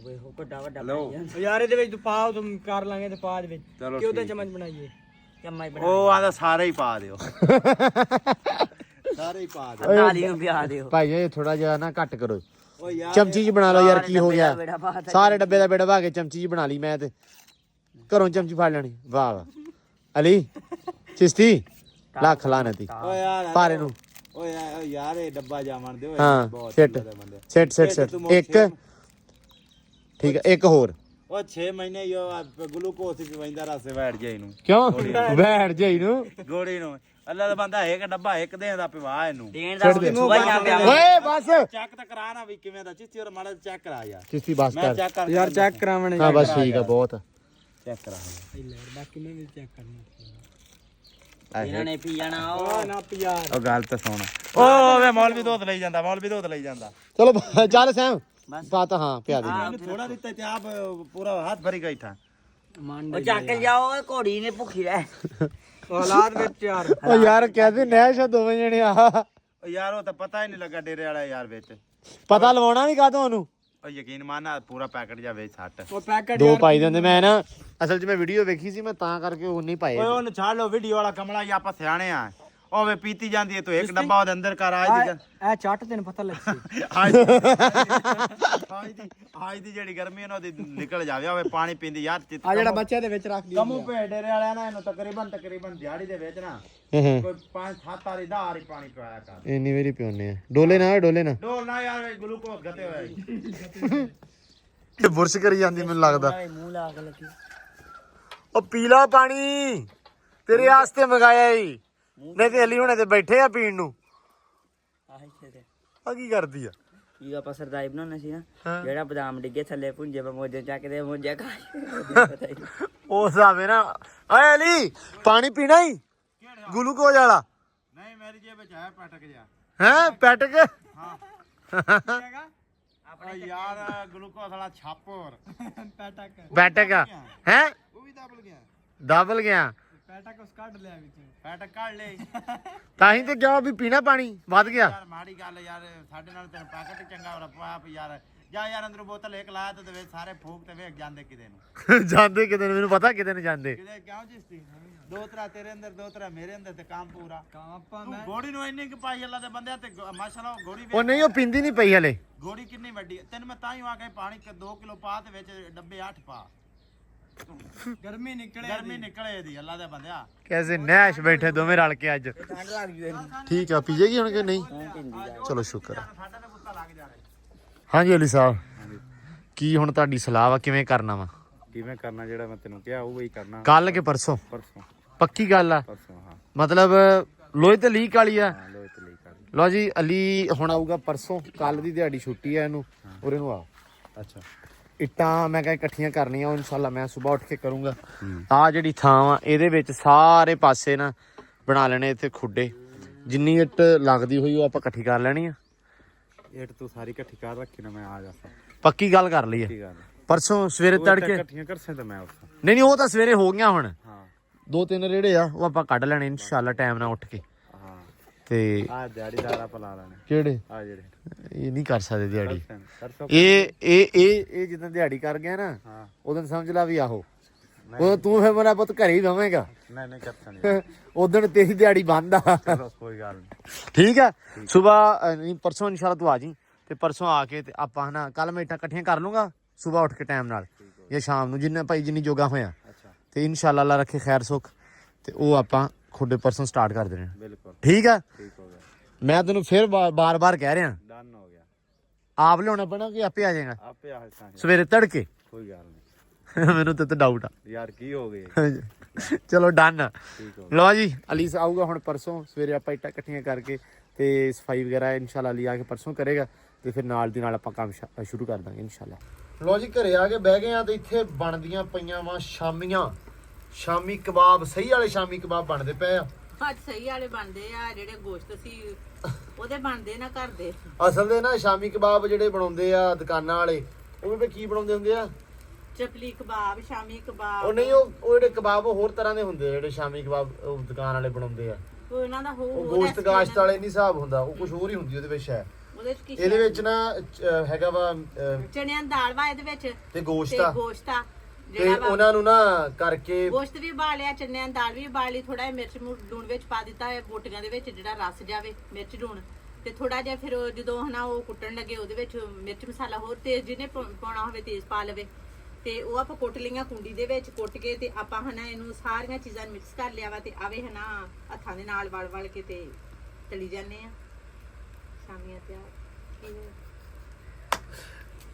ਓਏ ਹੋ ਵੱਡਾ ਵੱਡਾ ਹੈਲੋ ਯਾਰ ਇਹਦੇ ਵਿੱਚ ਤੂੰ ਪਾਓ ਤੂੰ ਕਰ ਲਾਂਗੇ ਤੇ ਪਾ ਦੇ ਵਿੱਚ ਚਲੋ ਕਿ ਉਹਦੇ ਚਮਚ ਬਣਾਈਏ ਚਮਚ ਬਣਾ ਉਹ ਆਂਦਾ ਸਾਰੇ ਹੀ ਪਾ ਦਿਓ ਸਾਰੇ ਹੀ ਪਾ ਦਿਓ ਦਾਲੀ ਨੂੰ ਪਿਆ ਦਿਓ ਭਾਈ ਇਹ ਥੋੜਾ ਜਿਹਾ ਨਾ ਘੱਟ ਕਰੋ ਓ ਯਾਰ ਚਮਚੀ ਜੀ ਬਣਾ ਲਓ ਯਾਰ ਕੀ ਹੋ ਗਿਆ ਬੇੜਾ ਬਾਤ ਸਾਰੇ ਡੱਬੇ ਦਾ ਬੇੜਾ ਭਾ ਕੇ ਚਮਚੀ ਜੀ ਬਣਾ ਲਈ ਮੈਂ ਤੇ ਘਰੋਂ ਚਮਚੀ ਫੜ ਲੈਣੀ ਵਾਹ ਵਾਹ ਅਲੀ ਚਿਸ਼ਤੀ ਲੱਖ ਲਾਨਤੀ ਓ ਯਾਰ ਭਾਰੇ ਨੂੰ ਓਏ ਯਾਰ ਇਹ ਡੱਬਾ ਜਾਵਣ ਦਿਓ ਹਾਂ ਬਹੁਤ ਸਿੱਟ ਚੰਗੇ ਬੰਦੇ ਸਿੱਟ ਸਿੱਟ ਸਿੱਟ ਇੱਕ ਠੀਕ ਹੈ ਇੱਕ ਹੋਰ ਉਹ 6 ਮਹੀਨੇ ਯੋ ਗਲੂਕੋਸ ਵੀ ਵੈਂਦਾ ਰਸੇ ਬੈਠ ਜਾਈ ਨੂੰ ਕਿਉਂ ਬੈਠ ਜਾਈ ਨੂੰ ਗੋੜੀ ਨੂੰ ਅੱਲਾ ਦਾ ਬੰਦਾ ਇੱਕ ਡੱਬਾ ਇੱਕ ਦੇ ਦਾ ਪਿਵਾ ਇਹਨੂੰ ਦੇਣ ਦਾ ਸੁਭਾਈਆਂ ਪਿਆ ਓਏ ਬਸ ਚੈੱਕ ਤਾਂ ਕਰਾ ਨਾ ਵੀ ਕਿਵੇਂ ਦਾ ਚਿੱਤੀ ਔਰ ਮਾੜਾ ਚੈੱਕ ਕਰਾ ਯਾਰ ਚਿਸ਼ਤੀ ਬਸ ਮੈਂ ਕਰ ਚੈੱਕ ਕਰ ਯਾਰ ਚੈੱਕ ਕਰਾਵਣੇ ਹਾਂ ਬਸ ਠੀਕ ਆ ਬਹੁਤ ਚੈੱਕ ਕਰਾ ਬਾਕੀ ਮੈਂ ਵੀ ਚੈੱਕ ਕਰਨਾ ਇਹਨਾਂ ਨੇ ਪੀ ਜਾਣਾ ਓ ਉਹ ਨਾ ਪਿਆਰ ਉਹ ਗੱਲ ਤਾਂ ਸੁਣ ਓ ਵੇ ਮੌਲਵੀ ਦੋਤ ਲਈ ਜਾਂਦਾ ਮੌਲਵੀ ਦੋਤ ਲਈ ਜਾਂਦਾ ਚਲੋ ਚੱਲ ਸੈਮ ਬਾਤ ਹਾਂ ਪਿਆ ਦੇ ਮੈਨੂੰ ਥੋੜਾ ਦਿੱਤਾ ਤੇ ਆਪ ਪੂਰਾ ਹੱਥ ਭਰੀ ਗਈ ਥਾ ਉਹ ਚੱਕ ਜਾਓ ਓਏ ਘੋੜੀ ਨੇ ਭੁੱਖੀ ਰਹਿ ਔਲਾਦ ਵਿੱਚ ਯਾਰ ਓ ਯਾਰ ਕਹਿੰਦੇ ਨੈਸ਼ ਆ ਦੋਵੇਂ ਜਣੇ ਆ ਓ ਯਾਰ ਉਹ ਤਾਂ ਪਤਾ ਹੀ ਨਹੀਂ ਲੱਗਾ ਡੇਰੇ ਵਾਲਾ ਯਾਰ ਵਿੱਚ ਪਤਾ ਲਵਾਉਣਾ ਨਹੀਂ ਕਾਹਤੋਂ ਉਹਨੂੰ ਉਹ ਯਕੀਨ ਮੰਨ ਪੂਰਾ ਪੈਕਟ ਜਾ ਵਿੱਚ ਛੱਟ ਉਹ ਪੈਕਟ ਦੋ ਪਾਈ ਦੇ ਹੁੰਦੇ ਮੈਂ ਨਾ ਅਸਲ 'ਚ ਮੈਂ ਵੀਡੀਓ ਵੇਖੀ ਸੀ ਮੈਂ ਤਾਂ ਕਰਕੇ ਉਹ ਨਹੀਂ ਪਾਏ ਓਏ ਉਹਨੂੰ ਛੱਡ ਲੋ ਵੀਡੀਓ ਵਾਲਾ ਕਮਲਾ ਜਾਂ ਆਪਾਂ ਸਿਆਣੇ ਆ ਉਹ ਵੇ ਪੀਤੀ ਜਾਂਦੀ ਹੈ ਤੂੰ ਇੱਕ ਡੱਬਾ ਉਹਦੇ ਅੰਦਰ ਕਰ ਆਜ ਦੀ ਇਹ ਚੱਟ ਤੈਨੂੰ ਪਤਾ ਲੱਗ ਸੀ ਅੱਜ ਦੀ ਜਿਹੜੀ ਗਰਮੀ ਹੈ ਨਾ ਉਹਦੀ ਨਿਕਲ ਜਾਵੇ ਓਏ ਪਾਣੀ ਪੀਂਦੀ ਯਾਰ ਆ ਜਿਹੜਾ ਬੱਚੇ ਦੇ ਵਿੱਚ ਰੱਖ ਦੀ ਕਮੂ ਭੇ ਡੇਰੇ ਵਾਲਿਆਂ ਨਾ ਇਹਨੂੰ ਤਕਰੀਬਨ ਦਿਹਾੜੀ ਦੇ ਵਿੱਚ ਨਾ ਹਾਂ ਕੋਈ 5-7 ਵਾਰੀ 10 ਵਾਰੀ ਪਾਣੀ ਪਿਆਇਆ ਕਰ ਇੰਨੀ ਵਾਰੀ ਪਿਉਨੇ ਆ ਡੋਲੇ ਨਾ ਡੋਲ ਨਾ ਯਾਰ ਗਲੂਕੋਸ ਘਟੇ ਹੋਏ ਇਹ ਬੁਰਸ਼ ਕਰੀ ਜਾਂਦੀ ਮੈਨੂੰ ਲੱਗਦਾ ਮੂੰਹ ਲਾ ਕੇ ਲੱਗੀ ਉਹ ਪੀ ਲਾ ਪਾਣੀ ਤੇਰੇ ਵਾਸਤੇ ਮੰਗਾਇਆ ਈ ਨਹੀਂ ਤੇ ਅਲੀ ਹੁਣੇ ਤੇ ਬੈਠੇ ਆ ਪੀਣ ਨੂੰ ਆਹ ਇੱਥੇ ਤੇ ਆ ਕੀ ਕਰਦੀ ਆ ਕੀ ਆਪਾਂ ਸਰਦਾਈ ਬਣਾਉਣਾ ਸੀ ਨਾ ਜਿਹੜਾ ਬਦਾਮ ਡਿੱਗੇ ਥੱਲੇ ਪੁੰਜੇ ਪਾ ਮੋਜੇ ਚੱਕਦੇ ਮੋਜੇ ਖਾ ਉਹ ਹਿਸਾਬੇ ਨਾ ਓਏ ਅਲੀ ਪਾਣੀ ਪੀਣਾ ਹੀ ਗਲੂਕੋਜ਼ ਵਾਲਾ ਨਹੀਂ ਮੇਰੀ ਜੇਬ ਵਿੱਚ ਹੈ ਪਟਕ ਜਾ ਹੈ ਪੈਟ ਕੇ ਆਪਣਾ ਯਾਰ ਗਲੂਕੋਸ ਵਾਲਾ ਛਾਪ ਹੋਰ ਪੈਟਕ ਹੈ ਉਹ ਵੀ ਦਬਲ ਗਿਆ ਦਬਲ ਗਿਆ ਪੈਟਕ ਉਸ ਕੱਢ ਲਿਆ ਵਿੱਚ ਪਟਕ ਕੱਢ ਲੈ ਤਾਂ ਹੀ ਤੇ ਕਿਹਾ ਵੀ ਪੀਣਾ ਪਾਣੀ ਵੱਧ ਗਿਆ ਯਾਰ ਮਾੜੀ ਗੱਲ ਯਾਰ ਸਾਡੇ ਨਾਲ ਤੈਨੂੰ ਪੈਕਟ ਚੰਗਾ ਹੋ ਰਿਹਾ ਯਾਰ ਜਾ ਯਾਰ ਅੰਦਰ ਬੋਤਲ ਇੱਕ ਲਾਇਆ ਤੇ ਵਿੱਚ ਸਾਰੇ ਫੂਕ ਤੇ ਵੇਖ ਜਾਂਦੇ ਕਿਤੇ ਨੂੰ ਜਾਂਦੇ ਕਿਤੇ ਨੂੰ ਮੈਨੂੰ ਪਤਾ ਕਿਤੇ ਨੂੰ ਜਾਂਦੇ ਕਿਤੇ ਕਿਉਂ ਜਿਸਤੀ ਦੋ ਤਰ੍ਹਾਂ ਤੇਰੇ ਅੰਦਰ ਦੋ ਤਰ੍ਹਾਂ ਮੇਰੇ ਅੰਦਰ ਤੇ ਕੰਮ ਪੂਰਾ ਆਪਾਂ ਤੂੰ ਗੋੜੀ ਨੂੰ ਇੰਨੀ ਕਿ ਪਾਈ ਅੱਲਾ ਦੇ ਬੰਦਿਆਂ ਤੇ ਮਾਸ਼ਾਅੱਲਾ ਗੋੜੀ ਉਹ ਨਹੀਂ ਉਹ ਪੀਂਦੀ ਨਹੀਂ ਪਈ ਹਲੇ ਗੋੜੀ ਕਿੰਨੀ ਵੱਡੀ ਹੈ ਤੈਨੂੰ ਮੈਂ ਤਾਂ ਹੀ ਆ ਕੇ ਪਾਣੀ 2 ਕਿਲੋ ਪਾ ਤੇ ਵਿੱਚ ਡੱਬੇ 8 ਪਾ ਗਰਮੀ ਨਿਕਲੇ ਗਰਮੀ ਨਿਕਲੇ ਇਹਦੀ ਅੱਲਾ ਦੇ ਬੰਦਿਆ ਕੈਸੇ ਨੈਸ਼ ਬੈਠੇ ਦੋਵੇਂ ਰਲ ਕੇ ਅੱਜ ਠੰਡ ਲੱਗ ਜੂ ਇਹਨੂੰ ਠੀਕ ਆ ਪੀ ਜਾਏਗੀ ਹੁਣ ਕਿ ਨਹੀਂ ਪਿੰਦੀ ਜਾ ਚਲੋ ਸ਼ੁਕਰ ਆ ਸਾਡਾ ਤਾਂ ਗੁੱਸਾ ਲੱਗ ਜਾ ਰਿਹਾ ਹਾਂਜੀ ਅਲੀ ਸਾਹਿਬ ਕੀ ਹੁਣ ਤੁਹਾਡੀ ਸਲਾਹ ਵਾ ਕਿਵੇਂ ਕਰਨਾ ਵਾ ਕਿਵੇਂ ਕਰਨਾ ਜਿਹੜਾ ਮੈਂ ਤੈਨੂੰ ਕਿਹਾ ਉਹ ਹੀ ਕਰਨਾ ਕੱਲ ਕੇ ਪਰਸੋਂ ਪਰਸੋਂ ਪੱਕੀ ਗੱਲ ਆ ਪਰਸੋਂ ਹਾਂ ਮਤਲਬ ਲੋਹੇ ਤੇ ਲੀਕ ਵਾਲੀ ਆ ਲੋਏ ਤੇ ਲਈ ਕਰ ਲਓ ਜੀ ਅਲੀ ਹੁਣ ਆਊਗਾ ਪਰਸੋਂ ਕੱਲ ਦੀ ਦਿਹਾੜੀ ਛੁੱਟੀ ਆ ਇਹਨੂੰ ਔਰ ਇਹਨੂੰ ਆ ਅੱਛਾ ਇੱਟਾਂ ਮੈਂ ਕਿਹਾ ਇਕੱਠੀਆਂ ਕਰਨੀਆਂ ਉਹ ਇਨਸ਼ਾਅੱਲਾ ਮੈਂ ਸਵੇਰ ਉੱਠ ਕੇ ਕਰੂੰਗਾ ਆ ਜਿਹੜੀ ਥਾਂ ਵਾ ਇਹਦੇ ਵਿੱਚ ਸਾਰੇ ਪਾਸੇ ਨਾ ਬਣਾ ਲੈਣੇ ਇੱਥੇ ਖੁੱਡੇ ਜਿੰਨੀ ਇੱਟ ਲੱਗਦੀ ਹੋਈ ਉਹ ਆਪਾਂ ਇਕੱਠੀ ਕਰ ਲੈਣੀ ਆ ਇਹ ਤੂੰ ਸਾਰੀ ਇਕੱਠੀ ਕਰ ਰੱਖੀ ਨਾ ਮੈਂ ਆ ਜਾਸਾਂ ਪੱਕੀ ਗੱਲ ਕਰ ਲਈ ਕੀ ਹੈ ਗੱਲ ਪਰਸੋਂ ਸਵੇਰੇ ਤੜਕੇ ਇਕੱਠੀਆਂ ਕਰ ਸੇ ਤਾਂ ਮੈਂ ਉੱਠਾਂ ਨਹੀਂ ਉਹ ਤਾਂ ਸਵੇਰੇ ਹੋ ਗਈਆਂ ਹੁਣ ਹਾਂ 2-3 ਰੇੜੇ ਆ ਉਹ ਆਪਾਂ ਕੱਢ ਲੈਣੇ ਇਨਸ਼ਾਅੱਲਾ ਟਾਈਮ ਨਾਲ ਉੱਠ ਕੇ ਹਾਂ ਤੇ ਆ ਦਿਹਾੜੀਦਾਰ ਆਪਾਂ ਲਾ ਲੈਣੇ ਕਿਹੜੇ ਆ ਜਿਹੜੇ ਇਹ ਨਹੀਂ ਕਰ ਸਕਦੇ ਦਿਹਾੜੀ ਸਰਸੋਂ ਇਹ ਜਦੋਂ ਦਿਹਾੜੀ ਕਰ ਗਿਆ ਨਾ ਹਾਂ ਉਦੋਂ ਸਮਝ ਲਾ ਵੀ ਆਹੋ ਉਹ ਤੂੰ ਫਿਰ ਮੇਰਾ ਪੁੱਤ ਘਰੇ ਹੀ ਰਵੇਂਗਾ ਨਹੀਂ ਕਰ ਸਕਣੀ ਉਦੋਂ ਤੇਰੀ ਦਿਹਾੜੀ ਬੰਦ ਆ ਚਲੋ ਕੋਈ ਗੱਲ ਨਹੀਂ ਠੀਕ ਆ ਸਵੇਰ ਪਰਸੋਂ ਇਨਸ਼ਾਅੱਲਾ ਤੂੰ ਆ ਜੀ ਤੇ ਪਰਸੋਂ ਆ ਕੇ ਤੇ ਆਪਾਂ ਹਨਾ ਕੱਲ ਮੈਂ ਇੱਟਾਂ ਇਕੱਠੀਆਂ ਕਰ ਲੂੰਗਾ ਸਵੇਰ ਉੱਠ ਕੇ ਟਾਈਮ ਨਾਲ ਜਾਂ ਸ਼ਾਮ ਨੂੰ ਜਿੰਨਾ ਭਾਈ ਜਿੰਨੀ ਜੋਗਾ ਹੋਇਆ ਅੱਛਾ ਤੇ ਇਨਸ਼ਾਅੱਲਾ ਅੱਲਾ ਰੱਖੇ ਖੈਰ ਸੁਖ ਤੇ ਉਹ ਆਪਾਂ ਖੁੱਡੇ ਪਰਸੋਂ ਸਟਾਰਟ ਕਰ ਦੇਣੇ ਬਿਲਕੁਲ ਠੀਕ ਆ ਠੀਕ ਹੋ ਗਿਆ ਮੈਂ ਤੈਨੂੰ ਫਿਰ ਬਾਰ-ਬਾਰ ਕਹਿ ਰਿਹਾ ਡਨ ਹੋ ਗਿਆ ਆਪ ਲਿਆਉਣਾ ਪੈਣਾ ਕਿ ਆਪੇ ਆ ਜਾਏਗਾ ਆਪੇ ਆ ਸਾਂ ਸਵੇਰੇ ਤੜਕੇ ਕੋਈ ਗੱਲ ਨਹੀਂ ਮੈਨੂੰ ਤੇ ਡਾਊਟ ਆ ਯਾਰ ਕੀ ਹੋ ਗਏ ਚਲੋ ਡਨ ਠੀਕ ਹੋ ਲਓ ਜੀ ਅਲੀ ਆਊਗਾ ਹੁਣ ਪਰਸੋਂ ਸਵੇਰੇ ਆਪਾਂ ਇੱਟਾਂ ਇਕੱਠੀਆਂ ਕਰਕੇ ਤੇ ਸਫਾਈ ਵਗੈਰਾ ਇਨਸ਼ਾਅੱਲਾ ਅਲੀ ਆ ਕੇ ਪਰਸੋਂ ਕਰੇਗਾ ਤੇ ਫਿਰ ਨਾਲ ਦੀ ਨਾਲ ਆਪਾਂ ਕੰਮ ਸ਼ੁਰੂ ਕਰ ਦਾਂਗੇ ਇਨਸ਼ਾਅੱਲਾ ਲਓ ਜੀ ਘਰੇ ਆ ਕੇ ਬਹਿ ਗਏ ਆ ਤੇ ਇੱਥੇ ਬਣਦੀਆਂ ਪਈਆਂ ਵਾ ਸ਼ਾਮੀਆਂ ਸ਼ਾਮੀ ਕਬਾਬ, ਸਹੀ ਵਾਲੇ ਸ਼ਾਮੀ ਕਬਾਬ ਬਣਦੇ ਪਏ ਆ। ਅੱਜ ਸਹੀ ਵਾਲੇ ਬਣਦੇ ਆ, ਜਿਹੜੇ ਗੋਸ਼ਤ ਸੀ ਉਹਦੇ ਬਣਦੇ ਨਾ ਘਰ ਦੇ। ਅਸਲ ਦੇ ਨਾ ਸ਼ਾਮੀ ਕਬਾਬ ਜਿਹੜੇ ਬਣਾਉਂਦੇ ਆ ਦੁਕਾਨਾਂ ਵਾਲੇ, ਉਹ ਵੀ ਕੀ ਬਣਾਉਂਦੇ ਹੁੰਦੇ ਆ? ਚਪਲੀ ਕਬਾਬ, ਸ਼ਾਮੀ ਕਬਾਬ। ਉਹ ਨਹੀਂ, ਉਹ ਜਿਹੜੇ ਕਬਾਬ ਉਹ ਹੋਰ ਤਰ੍ਹਾਂ ਦੇ ਹੁੰਦੇ ਆ, ਜਿਹੜੇ ਸ਼ਾਮੀ ਕਬਾਬ ਉਹ ਦੁਕਾਨ ਵਾਲੇ ਬਣਾਉਂਦੇ ਆ। ਉਹ ਇਹਨਾਂ ਦਾ ਉਹ ਗੋਸ਼ਤ ਗਾਸ਼ਤ ਵਾਲੇ ਨਹੀਂ ਹਿਸਾਬ ਹੁੰਦਾ, ਉਹ ਕੁਝ ਹੋਰ ਹੀ ਹੁੰਦੀ ਉਹਦੇ ਵਿੱਚ ਹੈ। ਉਹਦੇ ਚ ਕੀ ਇਹਦੇ ਵਿੱਚ ਨਾ ਹੈਗਾ ਵਾ ਚਣਿਆਂ ਦੀ ਦਾਲ ਵਾ ਇਹਦੇ ਵਿੱਚ, ਤੇ ਗੋਸ਼ਤ ਤੇ ਆ, ਗੋਸ਼ਤ ਆ ਤੇ ਜਿਹੜਾ ਵਾ। ਉਹਨਾਂ ਨੂੰ ਨਾ ਕਰਕੇ ਗੋਸ਼ਤ ਵੀ ਉਬਾਲਿਆ, ਚਣਿਆਂ ਦੀ ਦਾਲ ਵੀ ਉਬਾਲੀ, ਥੋੜਾ ਜਿਹਾ ਮਿਰਚ ਲੂਣ ਵਿੱਚ ਪਾ ਦਿੱਤਾ ਹੈ, ਬੋਟੀਆਂ ਦੇ ਵਿੱਚ ਜਿਹੜਾ ਰਸ ਜਾਵੇ ਮਿਰਚ ਲੂਣ, ਤੇ ਥੋੜਾ ਜਿਹਾ ਫਿਰ ਜਦੋਂ ਹਨਾ ਉਹ ਕੁੱਟਣ ਲੱਗੇ ਉਹਦੇ ਵਿੱਚ ਮਿਰਚ ਮਸਾਲਾ ਹੋਰ ਤੇਜ਼ ਜਿਹਨੇ ਪਾਉਣਾ ਹੋਵੇ ਤੇਜ਼ ਪਾ ਲਵੇ। ਤੇ ਉਹ ਆਪਾਂ ਕੁੱਟ ਲਈਆਂ ਕੁੰਡੀ ਦੇ ਵਿੱਚ, ਕੁੱਟ ਕੇ ਤੇ ਆਪਾਂ ਹਨਾ ਇਹਨੂੰ ਸਾਰੀਆਂ ਚੀਜ਼ਾਂ ਮਿਕਸ ਕਰ ਲਿਆ ਵਾ, ਤੇ ਆਵੇ ਹਨਾ ਹੱਥਾਂ ਦੇ ਨਾਲ ਵਲ ਕੇ ਤੇ ਤਲੀ ਜਾਂਦੇ ਆ। ਸ਼ਾਮੀਆਂ ਤਿਆਰ।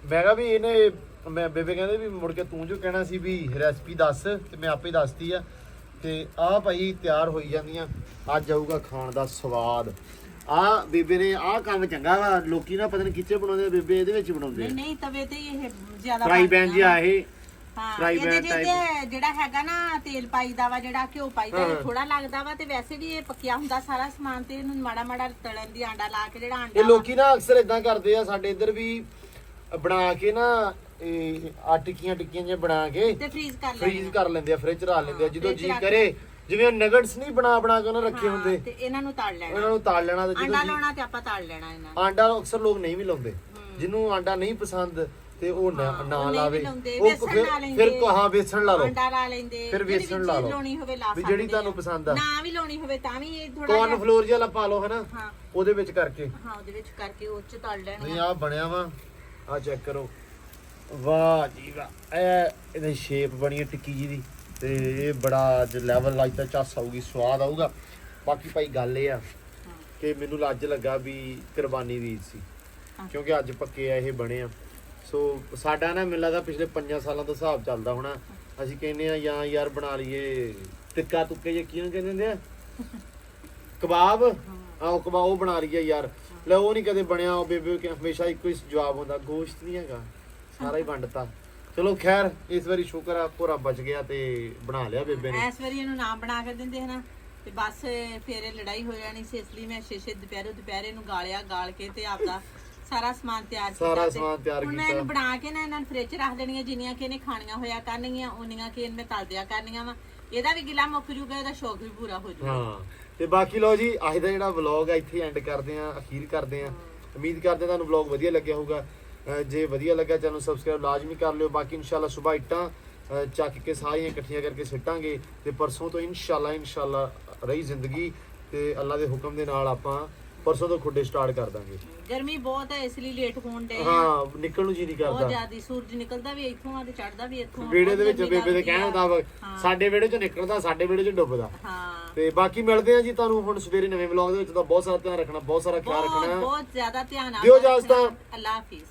ਮੈਂ ਕਿਹਾ ਵੀ ਇਹਨੇ, ਮੈਂ ਬੇਬੇ ਕਹਿੰਦੇ ਵੀ ਮੁੜ ਕੇ ਤੂੰ ਜੋ ਕਹਿਣਾ ਸੀ ਵੀ ਰੈਸਪੀ ਦੱਸ, ਤੇ ਮੈਂ ਆਪੇ ਦੱਸਤੀ ਆ। ਤੇ ਆਹ ਭਾਈ ਤਿਆਰ ਹੋਈ ਜਾਂਦੀਆਂ, ਅੱਜ ਆਊਗਾ ਖਾਣ ਦਾ ਸਵਾਦ। ਆ ਬੇਬੇ ਨੇ ਆਹ ਕੰਮ ਚੰਗਾ ਵਾ, ਲੋਕੀ ਨਾ ਪਤਾ ਨਹੀਂ ਕਿੱਥੇ ਬਣਾਉਂਦੇ, ਬੇਬੇ ਇਹਦੇ ਵਿੱਚ ਬਣਾਉਂਦੇ ਨਹੀਂ ਨਹੀਂ ਤਵੇ ਤੇ ਇਹ ਜ਼ਿਆਦਾ ਫਰਾਈ ਪੈਨ ਜਿਹਾ ਇਹ। ਹਾਂ fry pan ਇਹਦੇ ਚ ਜਿਹੜਾ ਹੈਗਾ ਨਾ ਤੇਲ ਪਾਈਦਾ ਵਾ, ਜਿਹੜਾ ਘਿਓ ਪਾਈਦਾ ਥੋੜਾ ਲੱਗਦਾ ਵਾ, ਤੇ ਵੈਸੇ ਵੀ ਇਹ ਪੱਕਿਆ ਹੁੰਦਾ ਸਾਰਾ ਸਮਾਨ, ਤੇ ਇਹਨੂੰ ਮਾੜਾ ਮਾੜਾ ਤਲਣ ਦੀ ਆਂਡਾ ਲਾ ਕੇ ਜਿਹੜਾ ਆਂਡਾ ਇਹ ਲੋਕੀ ਨਾ ਅਕਸਰ ਇਦਾਂ ਕਰਦੇ ਆ, ਸਾਡੇ ਇੱਧਰ ਵੀ ਬਣਾ ਕੇ ਨਾ ਇਹ ਆ ਟਿੱਕੀਆਂ ਜਿਹੀਆਂ ਬਣਾ ਕੇ ਤੇ ਫ੍ਰੀਜ਼ ਕਰ ਲੈਂਦੇ ਫ੍ਰੀਜ਼ ਕਰ ਲੈਂਦੇ ਆ, ਫ੍ਰਿਜ ਰੱਖ ਲੈਂਦੇ ਆ, ਜਦੋਂ ਜੀ ਕਰੇ। ਜਿਵੇਂ ਨਗਟਸ ਨਹੀਂ ਬਣਾ ਕੇ ਉਹਨਾਂ ਰੱਖੇ ਹੁੰਦੇ, ਤੇ ਇਹਨਾਂ ਨੂੰ ਤਲ ਲੈਣਾ, ਉਹਨਾਂ ਨੂੰ ਤਾਲ ਲੈਣਾ। ਤੇ ਆਂਡਾ ਲਾਉਣਾ ਤੇ ਆਪਾਂ ਤਲ ਲੈਣਾ ਇਹਨਾਂ ਨੂੰ। ਆਂਡਾ ਅਕਸਰ ਲੋਕ ਨਹੀਂ ਵੀ ਲਾਉਂਦੇ, ਜਿਹਨੂੰ ਆਂਡਾ ਨਹੀਂ ਪਸੰਦ ਤੇ ਉਹ ਨਾ ਲਾਵੇ। ਫਿਰ ਹਾਂ ਵੇਸਣ ਲਾ ਲਓ, ਆਂਡਾ ਲਾ ਲੈਂਦੇ, ਫਿਰ ਵੇਸਣ ਲਾ ਲਓ, ਲਾਉਣੀ ਹੋਵੇ ਲਾ ਵੀ ਜਿਹੜੀ ਤੁਹਾਨੂੰ ਪਸੰਦ ਆ। ਨਾ ਵੀ ਲਾਉਣੀ ਹੋਵੇ ਤਾਂ ਵੀ ਇਹ ਥੋੜਾ ਕੌਰਨ ਫਲੋਰ ਜਿਹਾ ਪਾ ਲਓ ਹਨਾ, ਹਾਂ ਉਹਦੇ ਵਿੱਚ ਕਰਕੇ। ਹਾਂ ਉਹਦੇ ਵਿੱਚ ਕਰਕੇ ਉਹ ਚ ਤਲ ਲੈਣਾ। ਨਹੀਂ ਆ ਬਣਿਆ ਵਾ, ਆ ਚੈੱਕ ਕਰੋ, ਵਾਹ ਜੀ ਵਾਹ। ਇਹਦੀ ਸ਼ੇਪ ਬਣੀ ਹੈ ਟਿੱਕੀ ਜੀ ਦੀ, ਤੇ ਇਹ ਬੜਾ ਲੈਵਲ ਅੱਜ ਤਾਂ ਚੱਸ ਆਊਗੀ, ਸਵਾਦ ਆਊਗਾ। ਬਾਕੀ ਭਾਈ ਗੱਲ ਇਹ ਆ ਕਿ ਮੈਨੂੰ ਅੱਜ ਲੱਗਾ ਵੀ ਕੁਰਬਾਨੀ ਦੀ ਸੀ, ਕਿਉਂਕਿ ਅੱਜ ਪੱਕੇ ਆ ਇਹ ਬਣੇ ਆ। ਸੋ ਸਾਡਾ ਨਾ ਮੈਨੂੰ ਲੱਗਦਾ ਪਿਛਲੇ 5 ਸਾਲਾਂ ਤੋਂ ਹਿਸਾਬ ਚੱਲਦਾ ਹੋਣਾ, ਅਸੀਂ ਕਹਿੰਦੇ ਆ ਜਾਂ ਯਾਰ ਬਣਾ ਲਈਏ ਟਿੱਕਾ ਤੁੱਕੇ ਜੇ ਕੀ ਕਹਿੰਦੇ ਹੁੰਦੇ ਆ, ਕਬਾਬ। ਆਹ ਕਬਾਬ ਉਹ ਬਣਾ ਲਈਏ ਯਾਰ, ਲੈ ਉਹ ਨਹੀਂ ਕਦੇ ਬਣਿਆ। ਉਹ ਬੇਬੇ ਹਮੇਸ਼ਾ ਇੱਕੋ ਹੀ ਜਵਾਬ ਹੁੰਦਾ, ਗੋਸ਼ਤ ਨਹੀਂ ਹੈਗਾ, ਸਾਰਾ ਹੀ ਵੰਡਤਾ। ਚਲੋ ਖੈਰ ਇਸ ਵਾਰੀ ਸ਼ੁਕਰ ਆ ਭੋਰਾ ਬਚ ਗਿਆ ਤੇ ਬਣਾ ਲਿਆ ਬੇਬੇ ਨੇ। ਇਸ ਵਾਰੀ ਇਹਨੂੰ ਨਾਮ ਬਣਾ ਕੇ ਦਿੰਦੇ ਹਨਾ, ਤੇ ਬਸ ਫੇਰ ਇਹ ਲੜਾਈ ਹੋ ਜਾਣੀ ਸੀ, ਇਸ ਲਈ ਮੈਂ ਛੇ ਦੁਪਹਿਰੇ ਨੂੰ ਗਾਲਿਆ, ਗਾਲ ਕੇ ਤੇ ਆਪਦਾ ਸਾਰਾ ਸਮਾਨ ਤਿਆਰ ਕੀਤਾ। ਹੁਣ ਮੈਂ ਇਹਨੂੰ ਬਣਾ ਕੇ ਨਾ ਇਹਨਾਂ ਨੂੰ ਫ੍ਰਿਜ ਰੱਖ ਦੇਣੀਆਂ, ਜਿੰਨੀਆਂ ਕਿ ਇਹਨੇ ਖਾਣੀਆਂ ਹੋਇਆ ਕਰਨਗੀਆਂ, ਉਨੀਆਂ ਕਿ ਇਹਨੇ ਤਲ ਦਿਆ ਕਰਨੀਆਂ ਵਾ। ਇਹਦਾ ਵੀ ਗਿਲਾ ਮੁੱਕ ਜੂਗਾ, ਇਹਦਾ ਸ਼ੌਕ ਵੀ ਪੂਰਾ ਹੋ ਜੂਗਾ। ਹਾਂ ਤੇ ਬਾਕੀ ਲਓ ਜੀ, ਅੱਜ ਦਾ ਜਿਹੜਾ ਵਲੌਗ ਆ ਇੱਥੇ ਐਂਡ ਕਰਦੇ ਆ, ਅਖੀਰ ਕਰਦੇ ਆ। ਉਮੀਦ ਕਰਦੇ ਤੁਹਾਨੂੰ ਵਲੌਗ ਵਧੀਆ ਲੱਗਿਆ ਹੋਊਗਾ। ਜੇ ਵਧੀਆ ਲੱਗਾ ਚੈਨਲ ਸਬਸਕ੍ਰਾਈਬ ਲਾਜ਼ਮੀ ਕਰ ਲਿਓ। ਬਾਕੀ ਇਨਸ਼ਾਅੱਲਾ ਸਵੇਰ ਇੱਟਾਂ ਚੱਕ ਕੇ ਸਾਰੀਆਂ ਇਕੱਠੀਆਂ ਕਰਕੇ ਸਿੱਟਾਂਗੇ, ਤੇ ਪਰਸੋਂ ਤੋਂ ਇਨਸ਼ਾਅੱਲਾ ਰਹੀ ਜ਼ਿੰਦਗੀ, ਤੇ ਅੱਲਾ ਦੇ ਹੁਕਮ ਦੇ ਨਾਲ ਆਪਾਂ ਪਰਸੋਂ ਤੋਂ ਖੁੱਡੇ ਸਟਾਰਟ ਕਰ ਦਾਂਗੇ। ਗਰਮੀ ਬਹੁਤ ਹੈ, ਇਸ ਲਈ ਲੇਟ ਹੋਣ ਦੇ। ਹਾਂ ਨਿਕਲਣ ਨੂੰ ਜੀ ਨਹੀਂ ਬਹੁਤ ਕਰਦਾ, ਜ਼ਿਆਦਾ ਸੂਰਜ ਨਿਕਲਦਾ ਵੀ ਇੱਥੋਂ ਆ ਤੇ ਚੜਦਾ ਵੀ ਇੱਥੋਂ। ਵਿਹੜੇ ਦੇ ਵਿੱਚ ਬੇਬੇ ਦੇ ਕਹਿਣ ਮੁਤਾਬਕ ਸਾਡੇ ਵਿਹੜੇ ਚੋਂ ਨਿਕਲਦਾ, ਸਾਡੇ ਵਿਹੜੇ ਚੋਂ ਡੁੱਬਦਾ। ਹਾਂ ਤੇ ਬਾਕੀ ਮਿਲਦੇ ਆ ਜੀ ਤੁਹਾਨੂੰ ਹੁਣ ਸਵੇਰੇ ਨਵੇਂ ਵਲੌਗ ਦੇ ਵਿੱਚ। ਤਾਂ ਬਹੁਤ ਸਾਰਾ ਧਿਆਨ ਰੱਖਣਾ, ਬਹੁਤ ਸਾਰਾ ਖਿਆਲ ਰੱਖਣਾ, ਬਹੁਤ ਜ਼ਿਆਦਾ ਧਿਆਨ ਦਿਓ ਇਜਾਜ਼ਤ। ਅੱਲਾ ਹਾਫਿਜ਼।